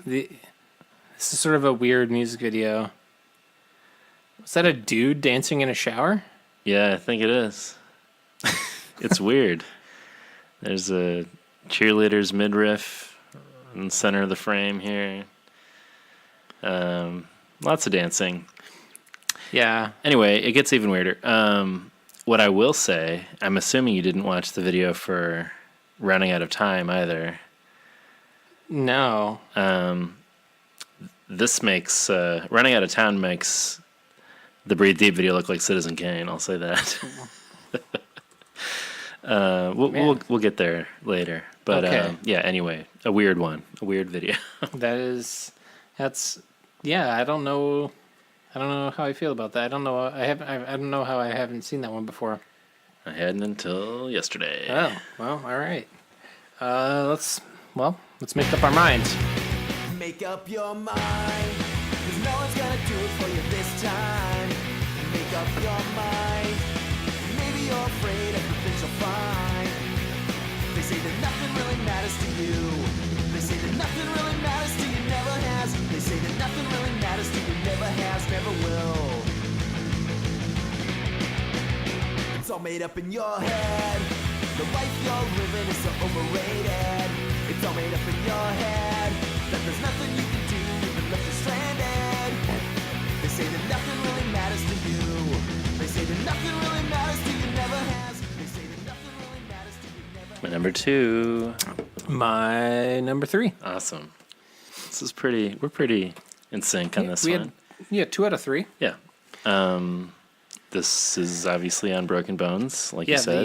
sort of a weird music video. Is that a dude dancing in a shower? Yeah, I think it is. It's weird. There's a cheerleader's midriff in the center of the frame here. Lots of dancing. Yeah. Anyway, it gets even weirder. What I will say, I'm assuming you didn't watch the video for Running Out of Time either. No. This makes Running Out of Town makes the Breathe Deep video look like Citizen Kane. I'll say that. We'll get there later, but okay. Yeah. Anyway, a weird video. Yeah. I don't know how I feel about that. I don't know. I don't know how I haven't seen that one before. I hadn't until yesterday. Oh well, all right. Let's make up our minds. Make up your mind, 'cause no one's gonna do it for you this time. Make up your mind, maybe you're afraid of the things you'll find. They say that nothing really matters to you. They say that nothing really matters to you, never has. They say that nothing really matters to you, never has, never will. It's all made up in your head. The life you're living is so overrated. It's all made up in your head that there's nothing you can do, you've been left stranded. They say that nothing really matters to you. They say that nothing really matters to you, never has. They say that nothing really matters to you, never has. My number 2. My number 3. Awesome. We're pretty in sync on this one. 2 out of 3. Yeah. This is obviously on Broken Bones, like you said.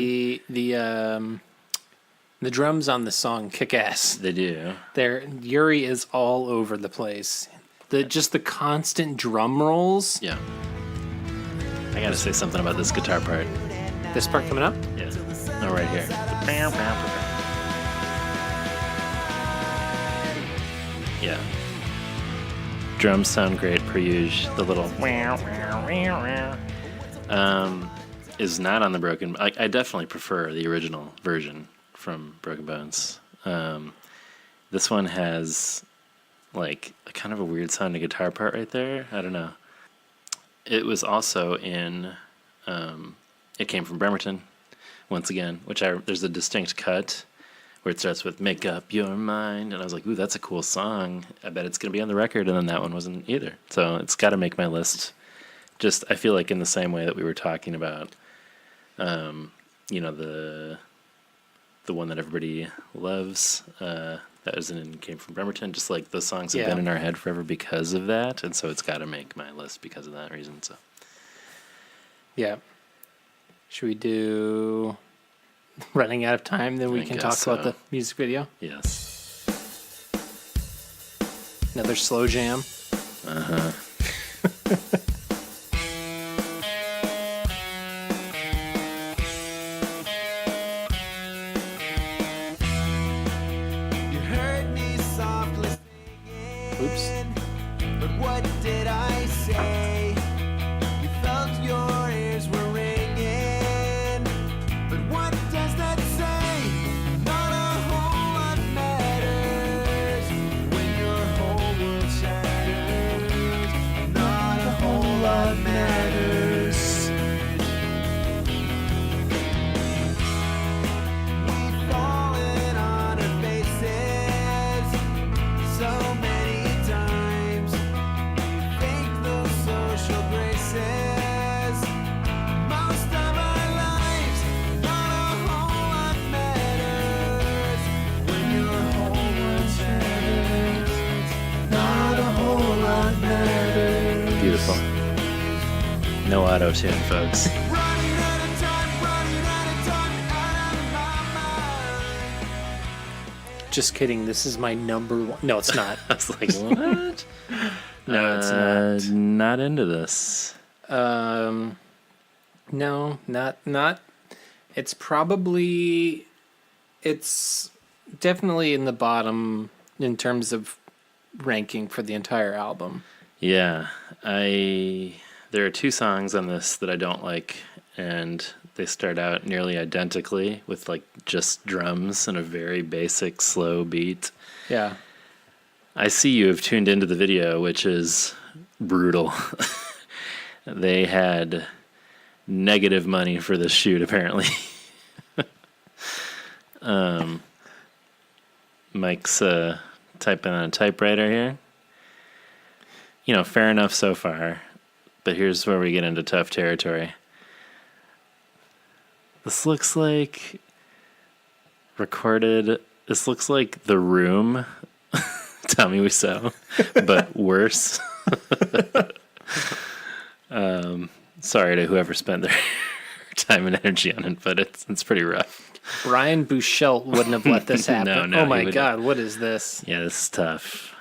The drums on the song kick ass. They do. Yuri is all over the place. Just the constant drum rolls. Yeah. I gotta say something about this guitar part. This part coming up? Yeah. No, right here. Yeah. Drums sound great per usual. The little is not on the Broken. I definitely prefer the original version from Broken Bones. This one has like a kind of a weird sounding guitar part right there. I don't know. It was also in. It came from Bremerton, once again. There's a distinct cut where it starts with "Make Up Your Mind," and I was like, "Ooh, that's a cool song. I bet it's gonna be on the record." And then that one wasn't either. So it's got to make my list. Just I feel like in the same way that we were talking about, the one that everybody loves. That came from Bremerton. Just like those songs have been in our head forever because of that, and so it's got to make my list because of that reason. So, yeah. Should we do Running Out of Time? Then we can talk about the music video. Yes. Another slow jam. Uh-huh. You heard me softly Oops. singing, but what did I say? You felt your ears were ringing, but what does that say? Not a whole lot matters when your whole world shatters. Not a whole lot matters. We've fallen on our faces so many times. We fake those social graces most of our lives. Not a whole lot matters when your whole world shatters. Not a whole lot matters. Beautiful. No auto tune, folks. Running out of time, out of my mind. Just kidding. This is my number 1. No, it's not. I was like, what? No, it's not. Not into this. No, not. It's definitely in the bottom in terms of ranking for the entire album. Yeah, there are 2 songs on this that I don't like, and they start out nearly identically with like just drums and a very basic slow beat. Yeah. I see you have tuned into the video, which is brutal. They had negative money for this shoot, apparently. Mike's typing on a typewriter here. Fair enough so far, but here's where we get into tough territory. This looks like this looks like The Room, Tommy Wiseau, but worse. Sorry to whoever spent their time and energy on it, but it's pretty rough. Brian Buchelt wouldn't have let this happen. No, oh my God, what is this? Yeah, this is tough.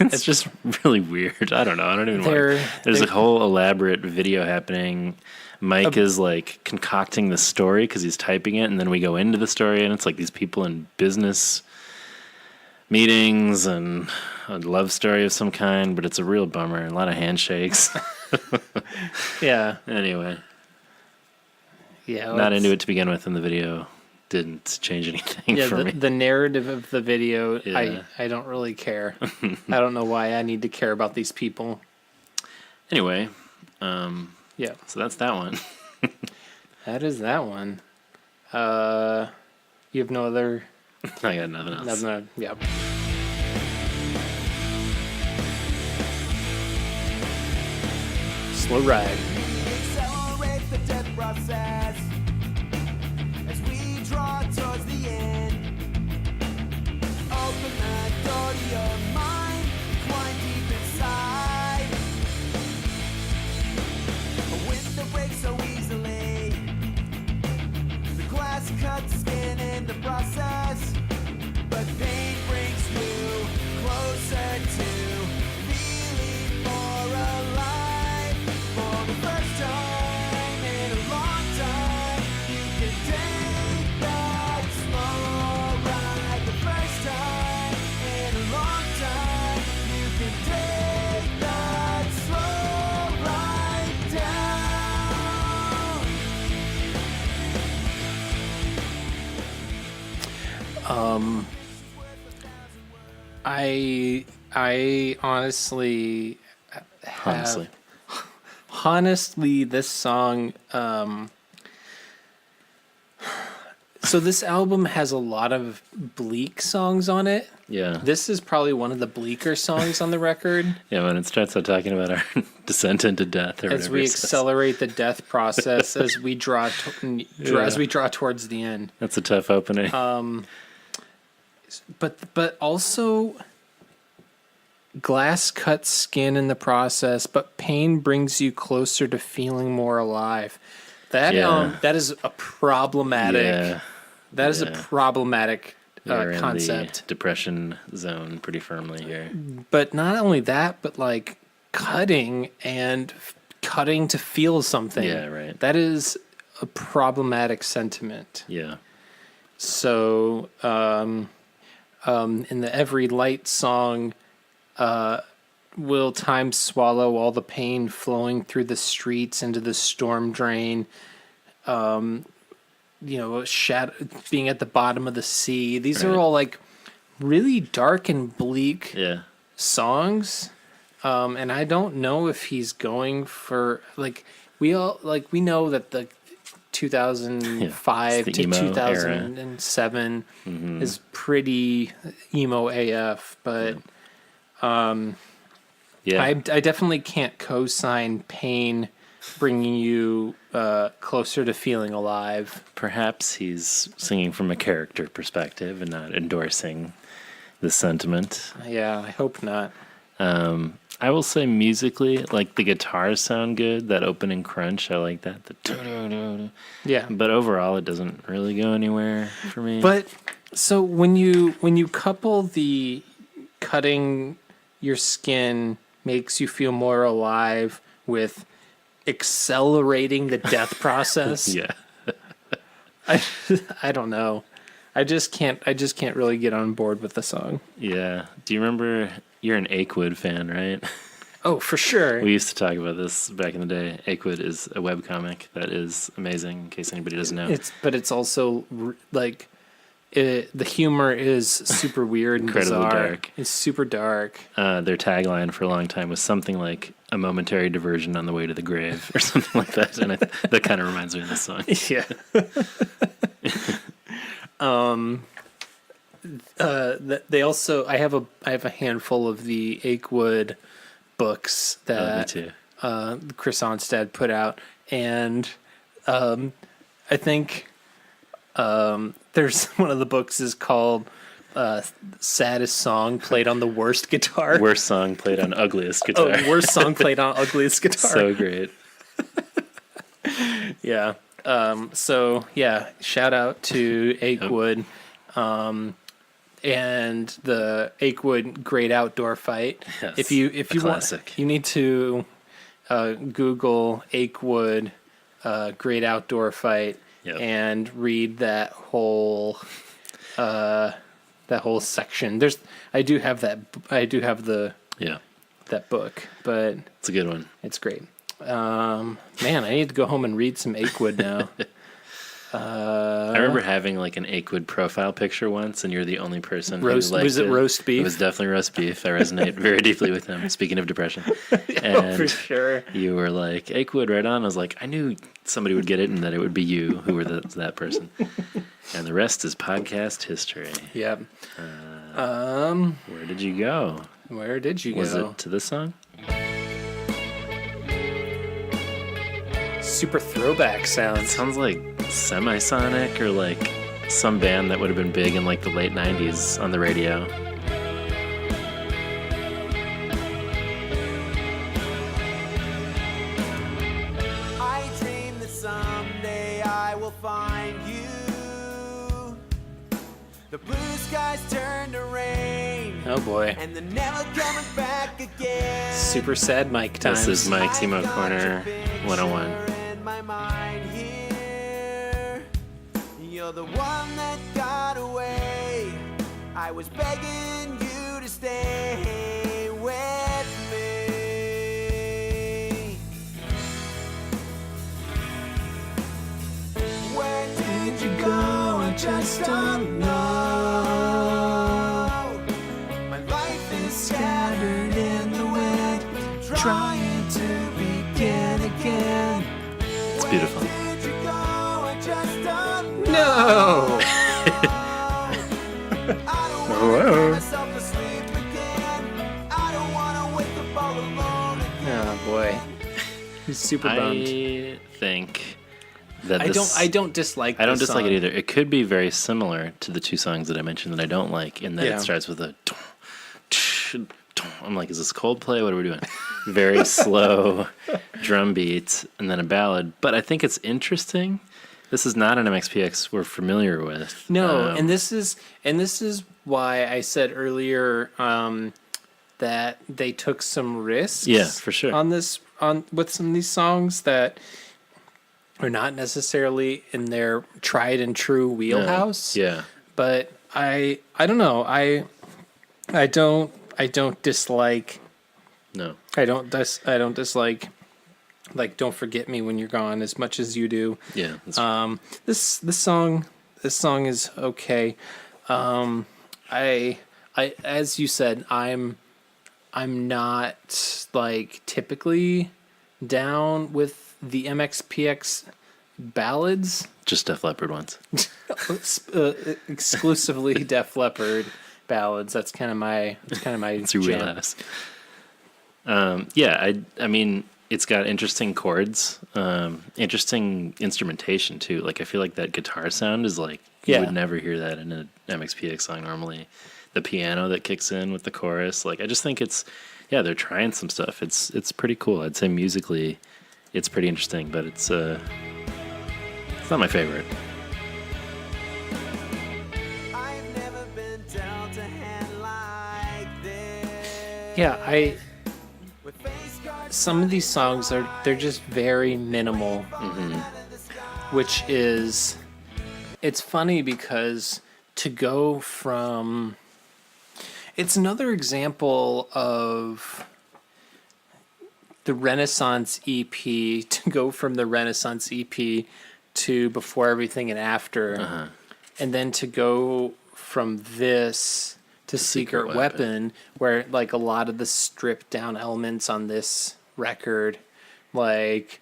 It's just really weird. I don't know. I don't even know. There's a whole elaborate video happening Mike is like concocting the story because he's typing it, and then we go into the story, and it's like these people in business meetings and a love story of some kind, but it's a real bummer. A lot of handshakes. Yeah. Anyway, Yeah. not into it to begin with, and the video didn't change anything for me. The narrative of the video, Yeah. I don't really care. I don't know why I need to care about these people. Anyway, Yeah. so that's that one. That is that one. You have no other... I got nothing else. Yeah. Slow ride. Accelerate the death process as we draw towards the end. Open the door to your mind, climb deep inside. A window breaks so easily. The glass cuts skin in the process, but pain brings you closer to feeling more alive. For the first time in a long time, you can take that slow ride. The first time in a long time, you can take that slow ride down. I honestly have... Honestly, this song... so this album has a lot of bleak songs on it. Yeah. This is probably one of the bleaker songs on the record. Yeah, when it starts out talking about our descent into death, or As whatever we it says. accelerate the death process, as we draw as we draw towards the end. That's a tough opening. But also, glass cuts skin in the process, but pain brings you closer to feeling more alive. That that is a problematic. Yeah. That is a problematic We're in concept. the depression zone pretty firmly here. But not only that, but like cutting to feel something. Yeah, right. That is a problematic sentiment. Yeah. So, in the Every Light song, will time swallow all the pain flowing through the streets into the storm drain? Being at the bottom of the sea. These are all like really dark and bleak songs. And I don't know if he's going for we know that the 2005 the to emo 2007 is pretty emo AF, but I definitely can't co-sign pain bringing you closer to feeling alive. Perhaps he's singing from a character perspective and not endorsing the sentiment. Yeah, I hope not. I will say musically, like the guitars sound good. That opening crunch, I like that. Yeah. But overall, it doesn't really go anywhere for me. But so when you couple the cutting your skin makes you feel more alive with accelerating the death process. Yeah. I don't know. I just can't really get on board with the song. Yeah. Do you remember, you're an Achewood fan, right? Oh, for sure. We used to talk about this back in the day. Achewood is a webcomic that is amazing, in case anybody doesn't know. It's also like the humor is super weird and Incredibly bizarre. dark. It's super dark. Their tagline for a long time was something like a momentary diversion on the way to the grave or something like that. And that kind of reminds me of this song. Yeah. They also I have a handful of the Achewood books that Chris Onstad put out, and I think there's one of the books is called Saddest Song Played on the Worst Guitar. Worst song played on ugliest guitar. Oh, worst song played on ugliest guitar. So great. Yeah. So yeah, shout out to Achewood. And the Achewood Great Outdoor Fight. Yes, if you want, classic. you need to Google Achewood great outdoor fight and read that whole section. I do have the that book, but It's a good one. it's great. Man, I need to go home and read some Akewood now. I remember having like an Akewood profile picture once, and you're the only person Roast- who liked was it roast beef? It was definitely roast beef. I resonate very deeply with him. Speaking of depression, and for sure. you were like Akewood right on. I was like, I knew somebody would get it, and that it would be you who were that person. And the rest is podcast history. Yep. Where did you go? Where did you Was go? it to this song? Super throwback It sounds. sounds like Semisonic or like some band that would have been big in like the late 90s on the radio. I dream that someday I will find you. The blue skies turn to rain, Oh boy. and they're never coming back again. Super sad Mike times. This is Mike's Emo Corner 101. In my mind here, you're the one that got away. I was begging you to stay with me. Where did you go? I just don't know. My life is scattered in the wind, trying to begin again. It's beautiful. Did you go? I just don't know. No. I don't Whoa. wanna cry myself to sleep again. I don't wanna wake up all alone again. Oh boy. He's super bummed. I think that I don't dislike I don't this dislike song. it either. It could be very similar to the two songs that I mentioned that I don't like, in that Yeah. it starts with a. I'm like, is this Coldplay? What are we doing? Very slow drum beats and then a ballad. But I think it's interesting. This is not an MXPX we're familiar with. No, and this is why I said earlier that they took some risks. Yeah, for sure. With some of these songs that are not necessarily in their tried and true wheelhouse. Yeah. But I don't know. I don't dislike. No. I don't dislike. Like, Don't Forget Me When You're Gone as much as you do. Yeah. That's This song is okay. I as you said, I'm not like typically down with the MXPX ballads. just Def Leppard ones. Exclusively Def Leppard ballads. That's kind of my It's your jam. wheelhouse. Yeah, I mean, it's got interesting chords, interesting instrumentation too. Like, I feel like that guitar sound is like, you Yeah. would never hear that in an MXPX song normally. The piano that kicks in with the chorus, like, I just think they're trying some stuff. It's pretty cool. I'd say musically, it's pretty interesting, but it's not my favorite. I've never been dealt a hand like this. Yeah, With face guards some of these songs they're just very minimal, which is, it's funny because to go from, it's another example of the Renaissance EP, to go from the Renaissance EP to Before Everything and After, and then to go from this to Secret Weapon, where like a lot of the stripped down elements on this record, like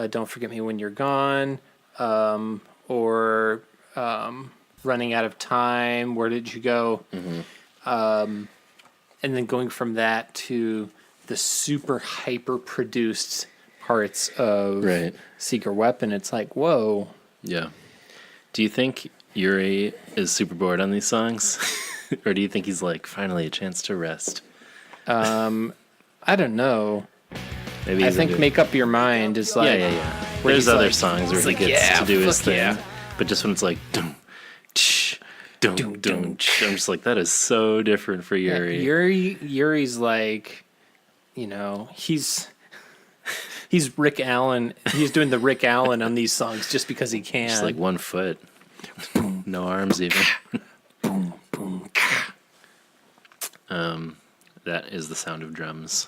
Don't Forget Me When You're Gone, or Running Out of Time, Where Did You Go? And then going from that to the super hyper produced parts of Right. Secret Weapon, it's like, whoa. Yeah. Do you think Yuri is super bored on these songs? Or do you think he's like, finally a chance to rest? I don't know. Maybe I he's think into- Make Up Your Mind is like, yeah. where There's he's other like- songs where he's he like, gets yeah, to do his fuck thing. yeah. But just when it's like, dum, tsh, dum, dum, tsh, I'm just like, that is so different for Yuri. Yuri's like, you know, he's He's Rick Allen. He's doing the Rick Allen on these songs just because he can. Just like 1 foot. No arms even. That is the sound of drums.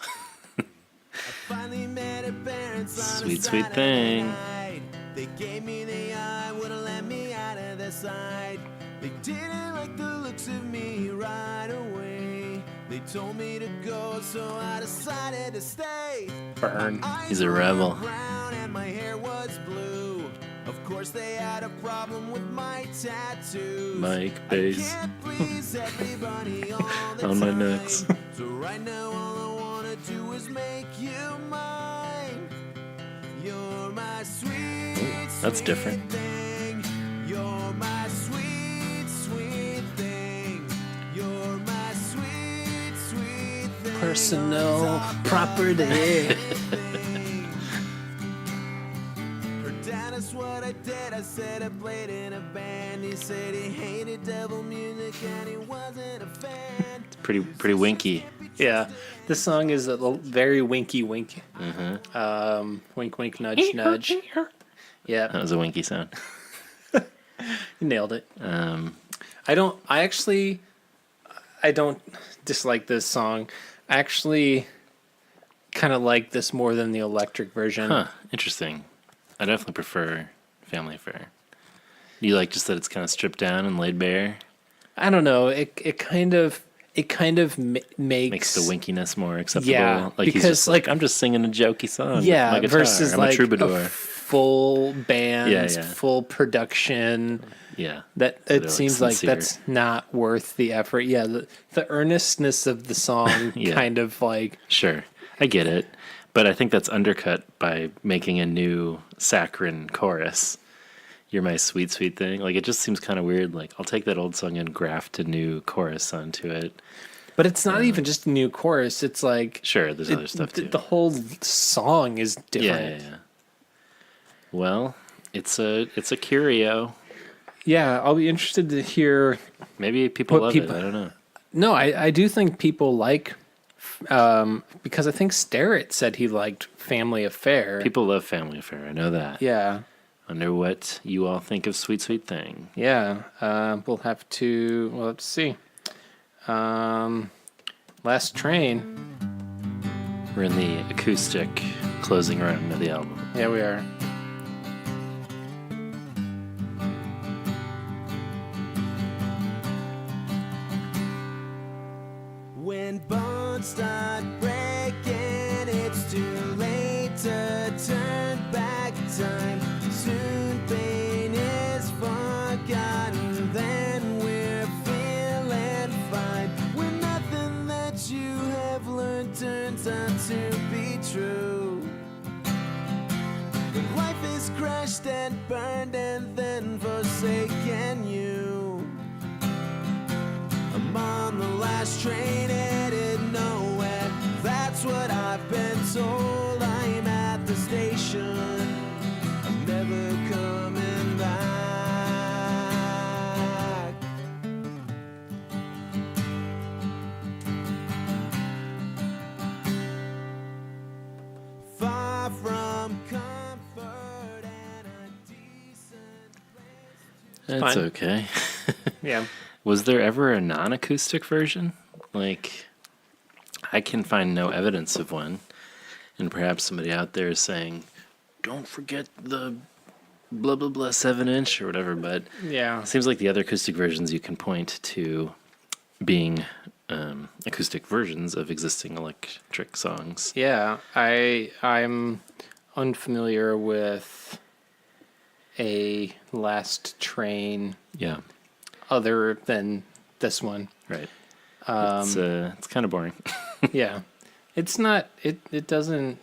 Finally met her parents on Sweet, a sweet Saturday thing. night. They gave me the eye, wouldn't let me out of their sight. They didn't like the looks of me right away. They told me to go, so I decided to stay. Burn. He's a rebel. Brown and my hair was blue. Of course they had a problem with my tattoos. Mike I bass can't please everybody all the on my time. nuts. So right now all I wanna do is make you mine. You're my sweet, That's sweet different. thing. You're my sweet, sweet thing. You're my sweet, sweet thing. Personal property. Her dad asked what I did. I said I played in a band. He said he hated devil music and he wasn't a fan. Pretty winky. Yeah, this song is a little, very winky. Wink, wink, nudge, nudge. Yeah, That was a winky sound. you nailed it. I don't dislike this song. I actually kind of like this more than the electric version. Huh. Interesting. I definitely prefer Family Affair. Do you like just that it's kind of stripped down and laid bare? I don't know. It kind of Makes the winkiness more acceptable. Yeah, like he's because, just like, I'm just singing a jokey song. yeah, with my guitar. versus I'm like a troubadour. full band, Yeah, yeah. full production. Yeah. That So it they're, seems like sincere. that's not worth the effort. Yeah, the earnestness of the song Yeah. kind of like Sure, I get it, but I think that's undercut by making a new saccharine chorus. You're my sweet, sweet thing. Like, it just seems kind of weird. Like, I'll take that old song and graft a new chorus onto it. But it's not even just a new chorus. It's like Sure, there's other stuff too. the whole song is Yeah, different. yeah, yeah. Well, it's a curio. Yeah, I'll be interested to hear. Maybe people What love people- it. I don't know. No, I do think people like, because I think Starrett said he liked Family Affair. People love Family Affair. I know that. Yeah, Wonder what you all think of Sweet Sweet Thing. yeah. We'll have to. Well, let's see. Last Train. We're in the acoustic closing round of the album. Yeah, we are. When bones start breaking, it's too late to turn back time. Soon pain is forgotten, then we're feeling fine. When nothing that you have learned turns out to be true. When life is crushed and burned and then forsaken you. I'm on the last train headed nowhere. That's what I've been told. I'm at the station. I'm never coming back. Far from comfort and a decent place. That's fine. okay. Yeah. Was there ever a non-acoustic version? Like, I can find no evidence of one. And perhaps somebody out there is saying, don't forget the blah, blah, blah 7-inch or whatever. But Yeah. it seems like the other acoustic versions you can point to being acoustic versions of existing electric songs. Yeah, I'm unfamiliar with a Last Train Yeah, other than this one. right. It's kind of boring. Yeah, it's not. It doesn't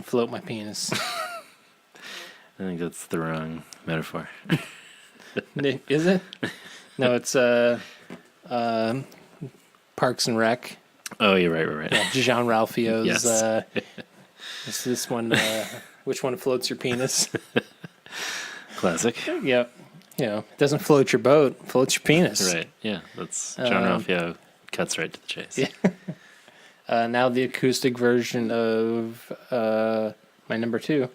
float my penis. I think that's the wrong metaphor. Is it? No, it's Parks and Rec. Oh, you're right. Yeah, Jean Ralphio's. Yes. Is this one? Which one floats your penis? Classic. Yep. You know, it doesn't float your boat, it floats your penis. Right. Yeah. That's John Ralphio cuts right to the chase. Yeah. Now the acoustic version of my number 2.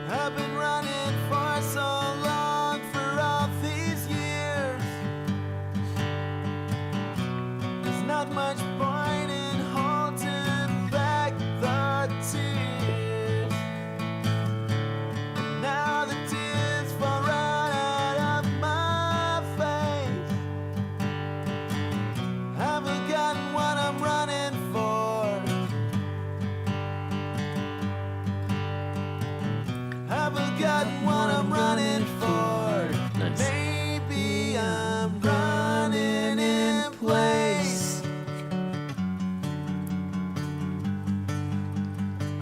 I've been running for so long for all these years. There's not much point in holding back the tears. And now the tears fall right out of my face. I've forgotten what I'm running for. I've forgotten what I'm running for. Nice. Maybe I'm running in place.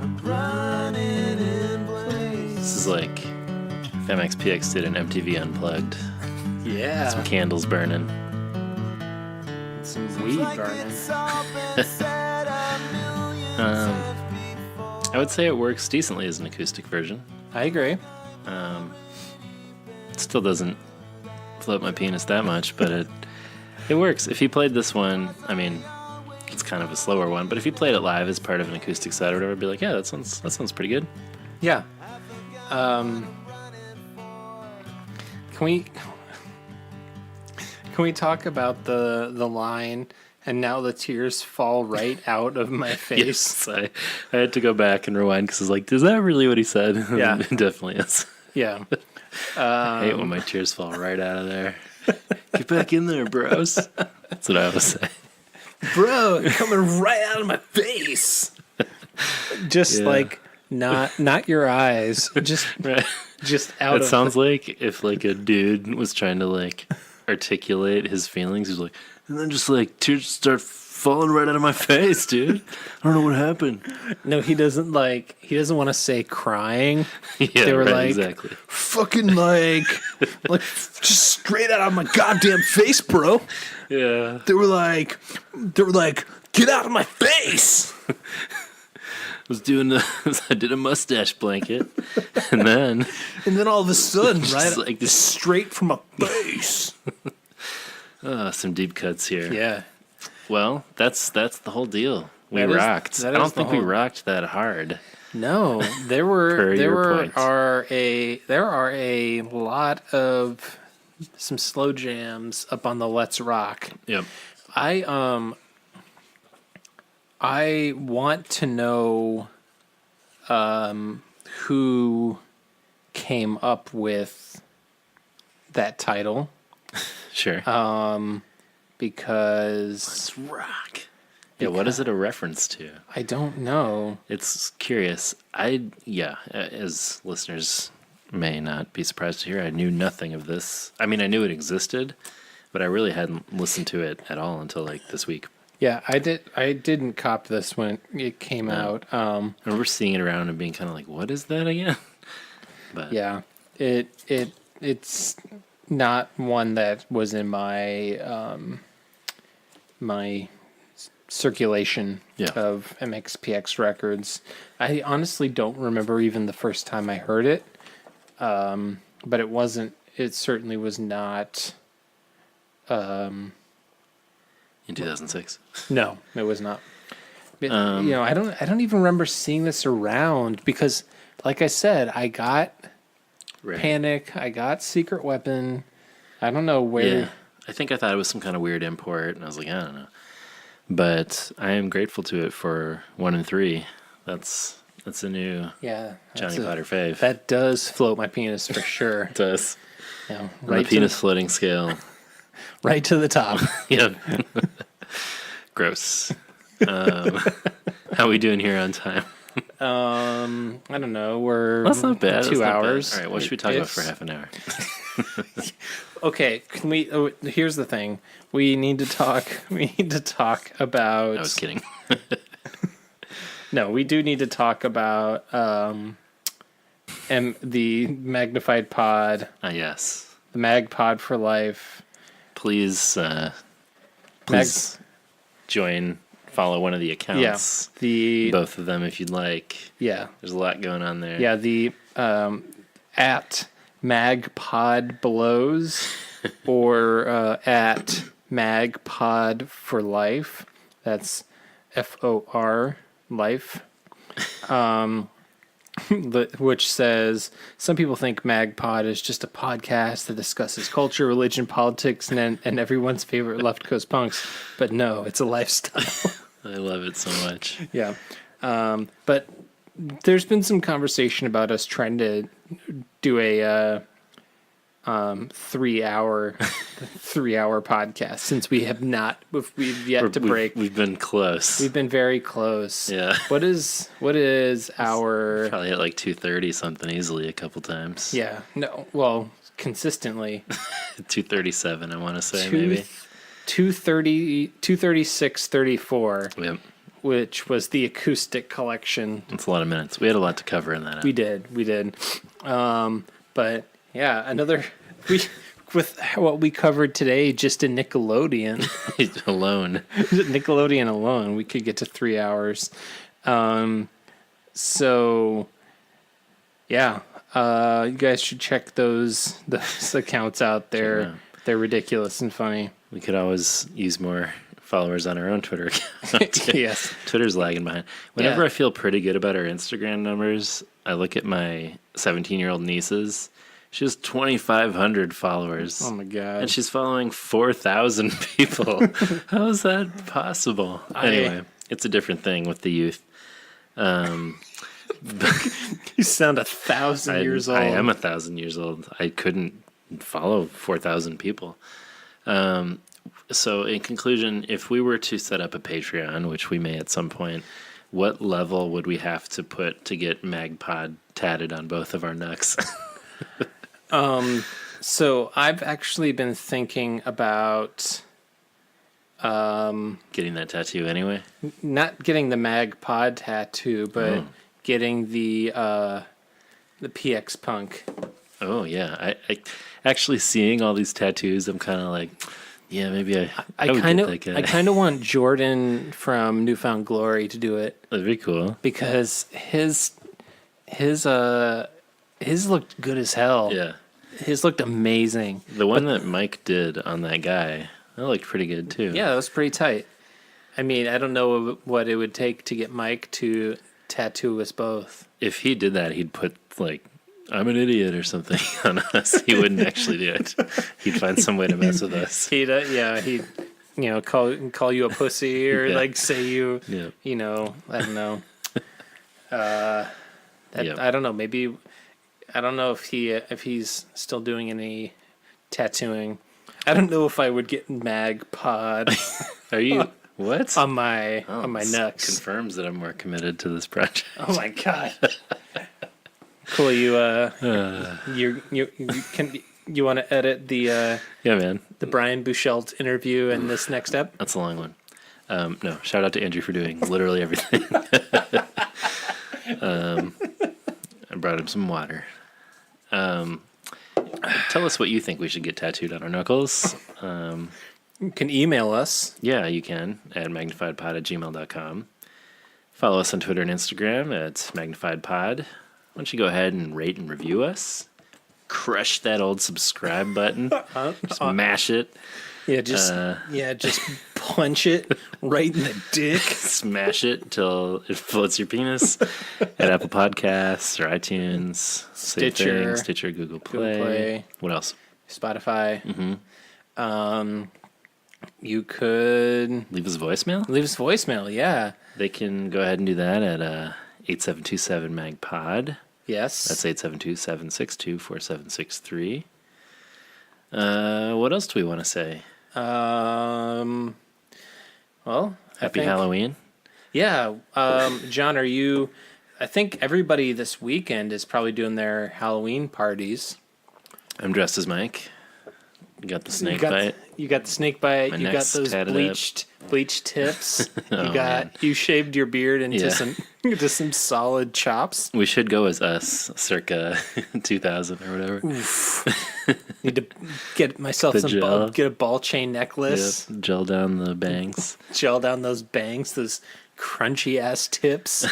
I'm running in place. This is like if MXPX did an MTV Unplugged. Yeah. Some candles burning. Some weed Like burning. it's all been said a million times before. I would say it works decently as an acoustic version. I agree. It still doesn't float my penis that much, but it works. If he played this one, I mean, it's kind of a slower one, but if he played it live as part of an acoustic set or whatever, I'd be like, yeah, that sounds pretty good. Yeah. Can we talk about the line, and now the tears fall right out of my face? Yes, I had to go back and rewind because I was like, is that really what he said? Yeah. It definitely is. Yeah. I hate when my tears fall right out of there. Get back in there, bros. That's what I always say. Bro, coming right out of my face. Just Yeah. like not your eyes, just Right. out It of sounds like if like a dude was trying to like articulate his feelings, he's like, and then just like tears start falling right out of my face, dude. I don't know what happened. No, he doesn't want to say crying. Yeah, They were right, like, exactly. fucking like just straight out of my goddamn face, bro. Yeah. They were like, get out of my face. I did a mustache blanket, and then And then all of a sudden, Just right, like this- straight from my face. some deep cuts here. Yeah. Well, that's the whole deal. We That is- rocked. that I is don't the think we whole- rocked that hard. No, there Per your point. are a lot of some slow jams up on the Let's Rock. Yep. I want to know who came up with that title Sure. because rock. Yeah, what is it a reference to? I don't know. It's curious. As listeners may not be surprised to hear, I knew nothing of this. I mean, I knew it existed, but I really hadn't listened to it at all until like this week. Yeah, I didn't cop this when it came out. I remember seeing it around and being kind of like, "What is that again?" But Yeah, it's not one that was in my my circulation Yeah. of MXPX records. I honestly don't remember even the first time I heard it, but it wasn't. It certainly was not. in 2006. No, it was not. But, I don't even remember seeing this around because, like I said, I got Right. Panic, I got Secret Weapon. I don't know where. Yeah, I think I thought it was some kind of weird import, and I was like, I don't know. But I am grateful to it for 1 and 3. That's a new Yeah, Johnny Potter fave. That does float my penis for sure. It does. You know, On right the penis floating scale. right to the top. Yep. Gross. How we doing here on time? I don't know. We're That's not bad. That's 2 not bad. hours. All right, what should we talk about for It's- half an hour? Okay, can we? Here's the thing. We need to talk. We need to talk about. I was kidding. No, we do need to talk about the magnified pod, Yes. the mag pod for life. Please Mag- join follow one of the accounts. The Both of them, if you'd like. yeah There's a lot going on there. yeah the at magpod blows or at magpod for life. That's FOR life. Which says some people think MagPod is just a podcast that discusses culture, religion, politics, and everyone's favorite left coast punks. But no, it's a lifestyle. I love it so much. Yeah. But there's been some conversation about us trying to do a 3-hour podcast since we've yet to break. We've been close. We've been very close. Yeah. What is our Probably at like 2:30 something easily a couple times. Yeah. No. Well, consistently. 2:37, I want to say maybe. 2:30, 2:36:34. Yep. Which was the acoustic collection. It's a lot of minutes. We had a lot to cover in that. We did. But yeah, with what we covered today, just in Nickelodeon alone. Nickelodeon alone, we could get to 3 hours. So yeah, you guys should check those accounts out there. Sure. They're ridiculous and funny. We could always use more followers on our own Twitter account. Yes. Twitter's lagging behind. Whenever Yeah. I feel pretty good about our Instagram numbers, I look at my 17-year-old niece's. She has 2,500 followers. Oh my god! And she's following 4,000 people. How is that possible? Anyway, it's a different thing with the youth. You sound 1,000 years old. I am 1,000 years old. I couldn't follow 4,000 people. So in conclusion, if we were to set up a Patreon, which we may at some point, what level would we have to put to get MagPod tatted on both of our knucks? So I've actually been thinking about Getting that tattoo anyway? not getting the MagPod tattoo, but getting the PX Punk. Oh, yeah. I actually seeing all these tattoos, I'm kind of like, yeah, maybe I would kind get of that guy. I kind of want Jordan from Newfound Glory to do it That'd be cool. because his looked good as hell. Yeah. His looked amazing. The one that Mike did on that guy, that looked pretty good too. Yeah, that was pretty tight. I mean, I don't know what it would take to get Mike to tattoo us both. If he did that, he'd put like, I'm an idiot or something on us. He wouldn't actually do it. He'd find some way to mess with us. He'd call you a pussy or Yeah. like say you Yeah. I don't know. Yep. I don't know. Maybe I don't know if he's still doing any tattooing. I don't know if I would get MagPod Are you what? on my This nuts. confirms that I'm more committed to this project. Oh my god. Cool. You want to edit the Yeah, man. the Brian Buchelt interview in this next step? That's a long one. No, shout out to Andrew for doing literally everything. I brought him some water. Tell us what you think we should get tattooed on our knuckles. You can email us. Yeah, you can at magnifiedpod@gmail.com. Follow us on Twitter and Instagram at magnifiedpod. Why don't you go ahead and rate and review us? Crush that old subscribe button. Just mash it. Yeah, just punch it right in the dick. Smash it till it floats your penis at Apple Podcasts or iTunes, same Stitcher. thing, Stitcher, Google Play. Play. What else? Spotify. Mm-hmm. You could Leave us a voicemail. leave us voicemail. Yeah. They can go ahead and do that at 8727-MAG-POD. Yes. That's 872-762-4763. What else do we want to say? Well, Happy Halloween. Yeah. John, I think everybody this weekend is probably doing their Halloween parties. I'm dressed as Mike. You got the snake you bite. You got the snake bite. My You got neck's those tatted bleached tips. Oh, man. You shaved your beard into Yeah. some solid chops. We should go as us, circa 2000 or whatever. Need to get myself The some gel. get a ball chain necklace. Yep, gel down the bangs. Gel down those bangs, those crunchy ass tips.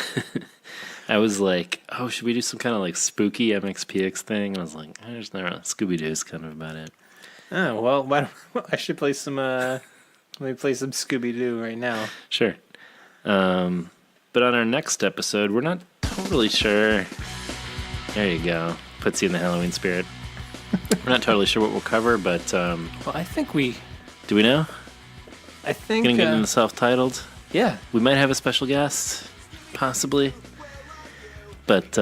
I was like, oh, should we do some kind of like spooky MXPX thing? And I was like, there's no Scooby Doo's kind of about it. Oh well, I should play some. Let me play some Scooby Doo right now. Sure. But on our next episode, we're not totally sure. There you go. Puts you in the Halloween spirit. We're not totally sure what we'll cover, but Well, I think we. do we know? I think. Gonna get into self-titled. Yeah. We might have a special guest, possibly. But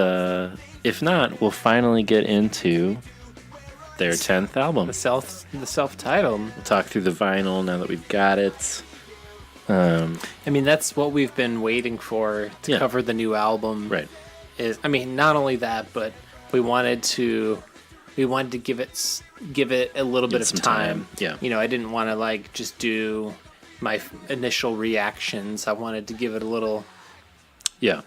if not, we'll finally get into their 10th album. The self-titled. We'll talk through the vinyl now that we've got it. I mean, that's what we've been waiting for to Yeah. cover the new album. Right. I mean, not only that, but we wanted to give it a little bit Get of some time. time. Yeah. You know, I didn't want to like just do my initial reactions. I wanted to give it a little. Yeah.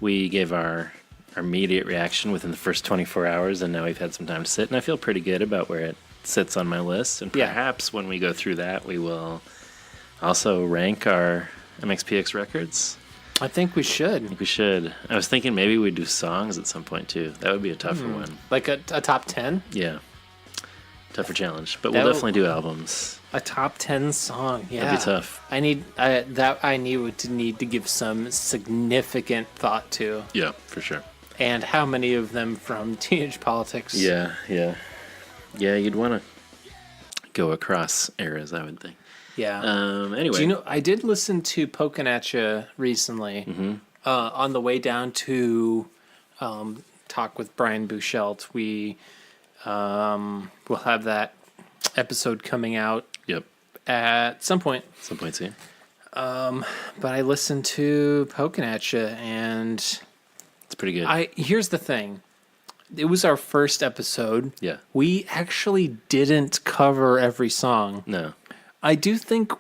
We gave our immediate reaction within the first 24 hours, and now we've had some time to sit, and I feel pretty good about where it sits on my list. And Yeah. perhaps when we go through that, we will also rank our MXPX records. I think we should. I think we should. I was thinking maybe we'd do songs at some point, too. That would be a tougher one. Like a top 10? Yeah. Tougher challenge. But That we'll would- definitely do albums. A top 10 song. Yeah. That'd be tough. I need to give some significant thought to. Yeah, for sure. And how many of them from Teenage Politics? Yeah, yeah. Yeah, you'd want to go across eras, I would think. Yeah. Anyway. Do you know, I did listen to Pokin' At Ya recently on the way down to talk with Brian Bouchelt. We will have that episode coming out Yep. at some point. Some point soon. But I listened to Pokin' At Ya, and It's pretty good. here's the thing. It was our first episode. Yeah. We actually didn't cover every song. No. I do think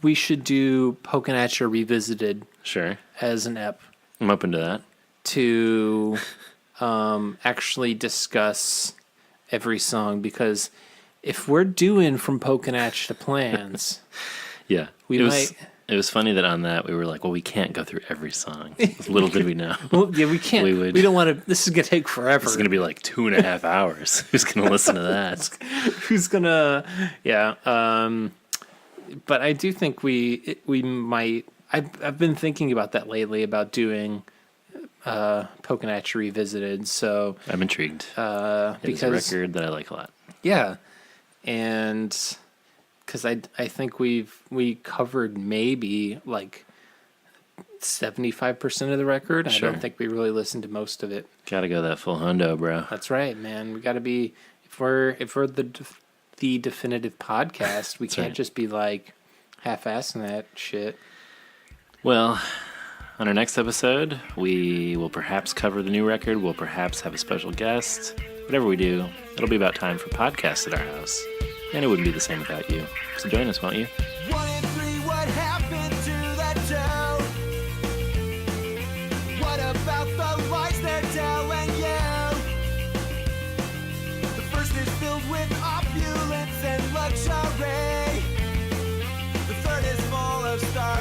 we should do Pokin' At Ya Revisited Sure. as an ep I'm open to that. to actually discuss every song, because if we're doing From Pokin' At Ya to Plans, Yeah. We It was funny that on that we were like, well, we can't go through every song. Little did we know. well, yeah, we can't. We We, would- don't want to. This is gonna take forever. It's going to be like 2.5 hours. Who's going to listen to that? Who's gonna? Yeah. But I do think we might. I've been thinking about that lately, about doing Pokin' At Ya Revisited. So I'm intrigued. It's a because record that I like a lot. yeah, and because I think we covered maybe like 75% of the record. Sure. I don't think we really listened to most of it. Got to go that full hundo, bro. That's right, man. We got to be if we're the definitive podcast. We can't right. just be like half-assing that shit. Well, on our next episode, we will perhaps cover the new record. We'll perhaps have a special guest. Whatever we do, it'll be about time for podcasts at our house. And it wouldn't be the same without you. So join us, won't you? 1 and 3, what happened to that dough? What about the lies they're telling you? The first is filled with opulence and luxury. The third is full of stars.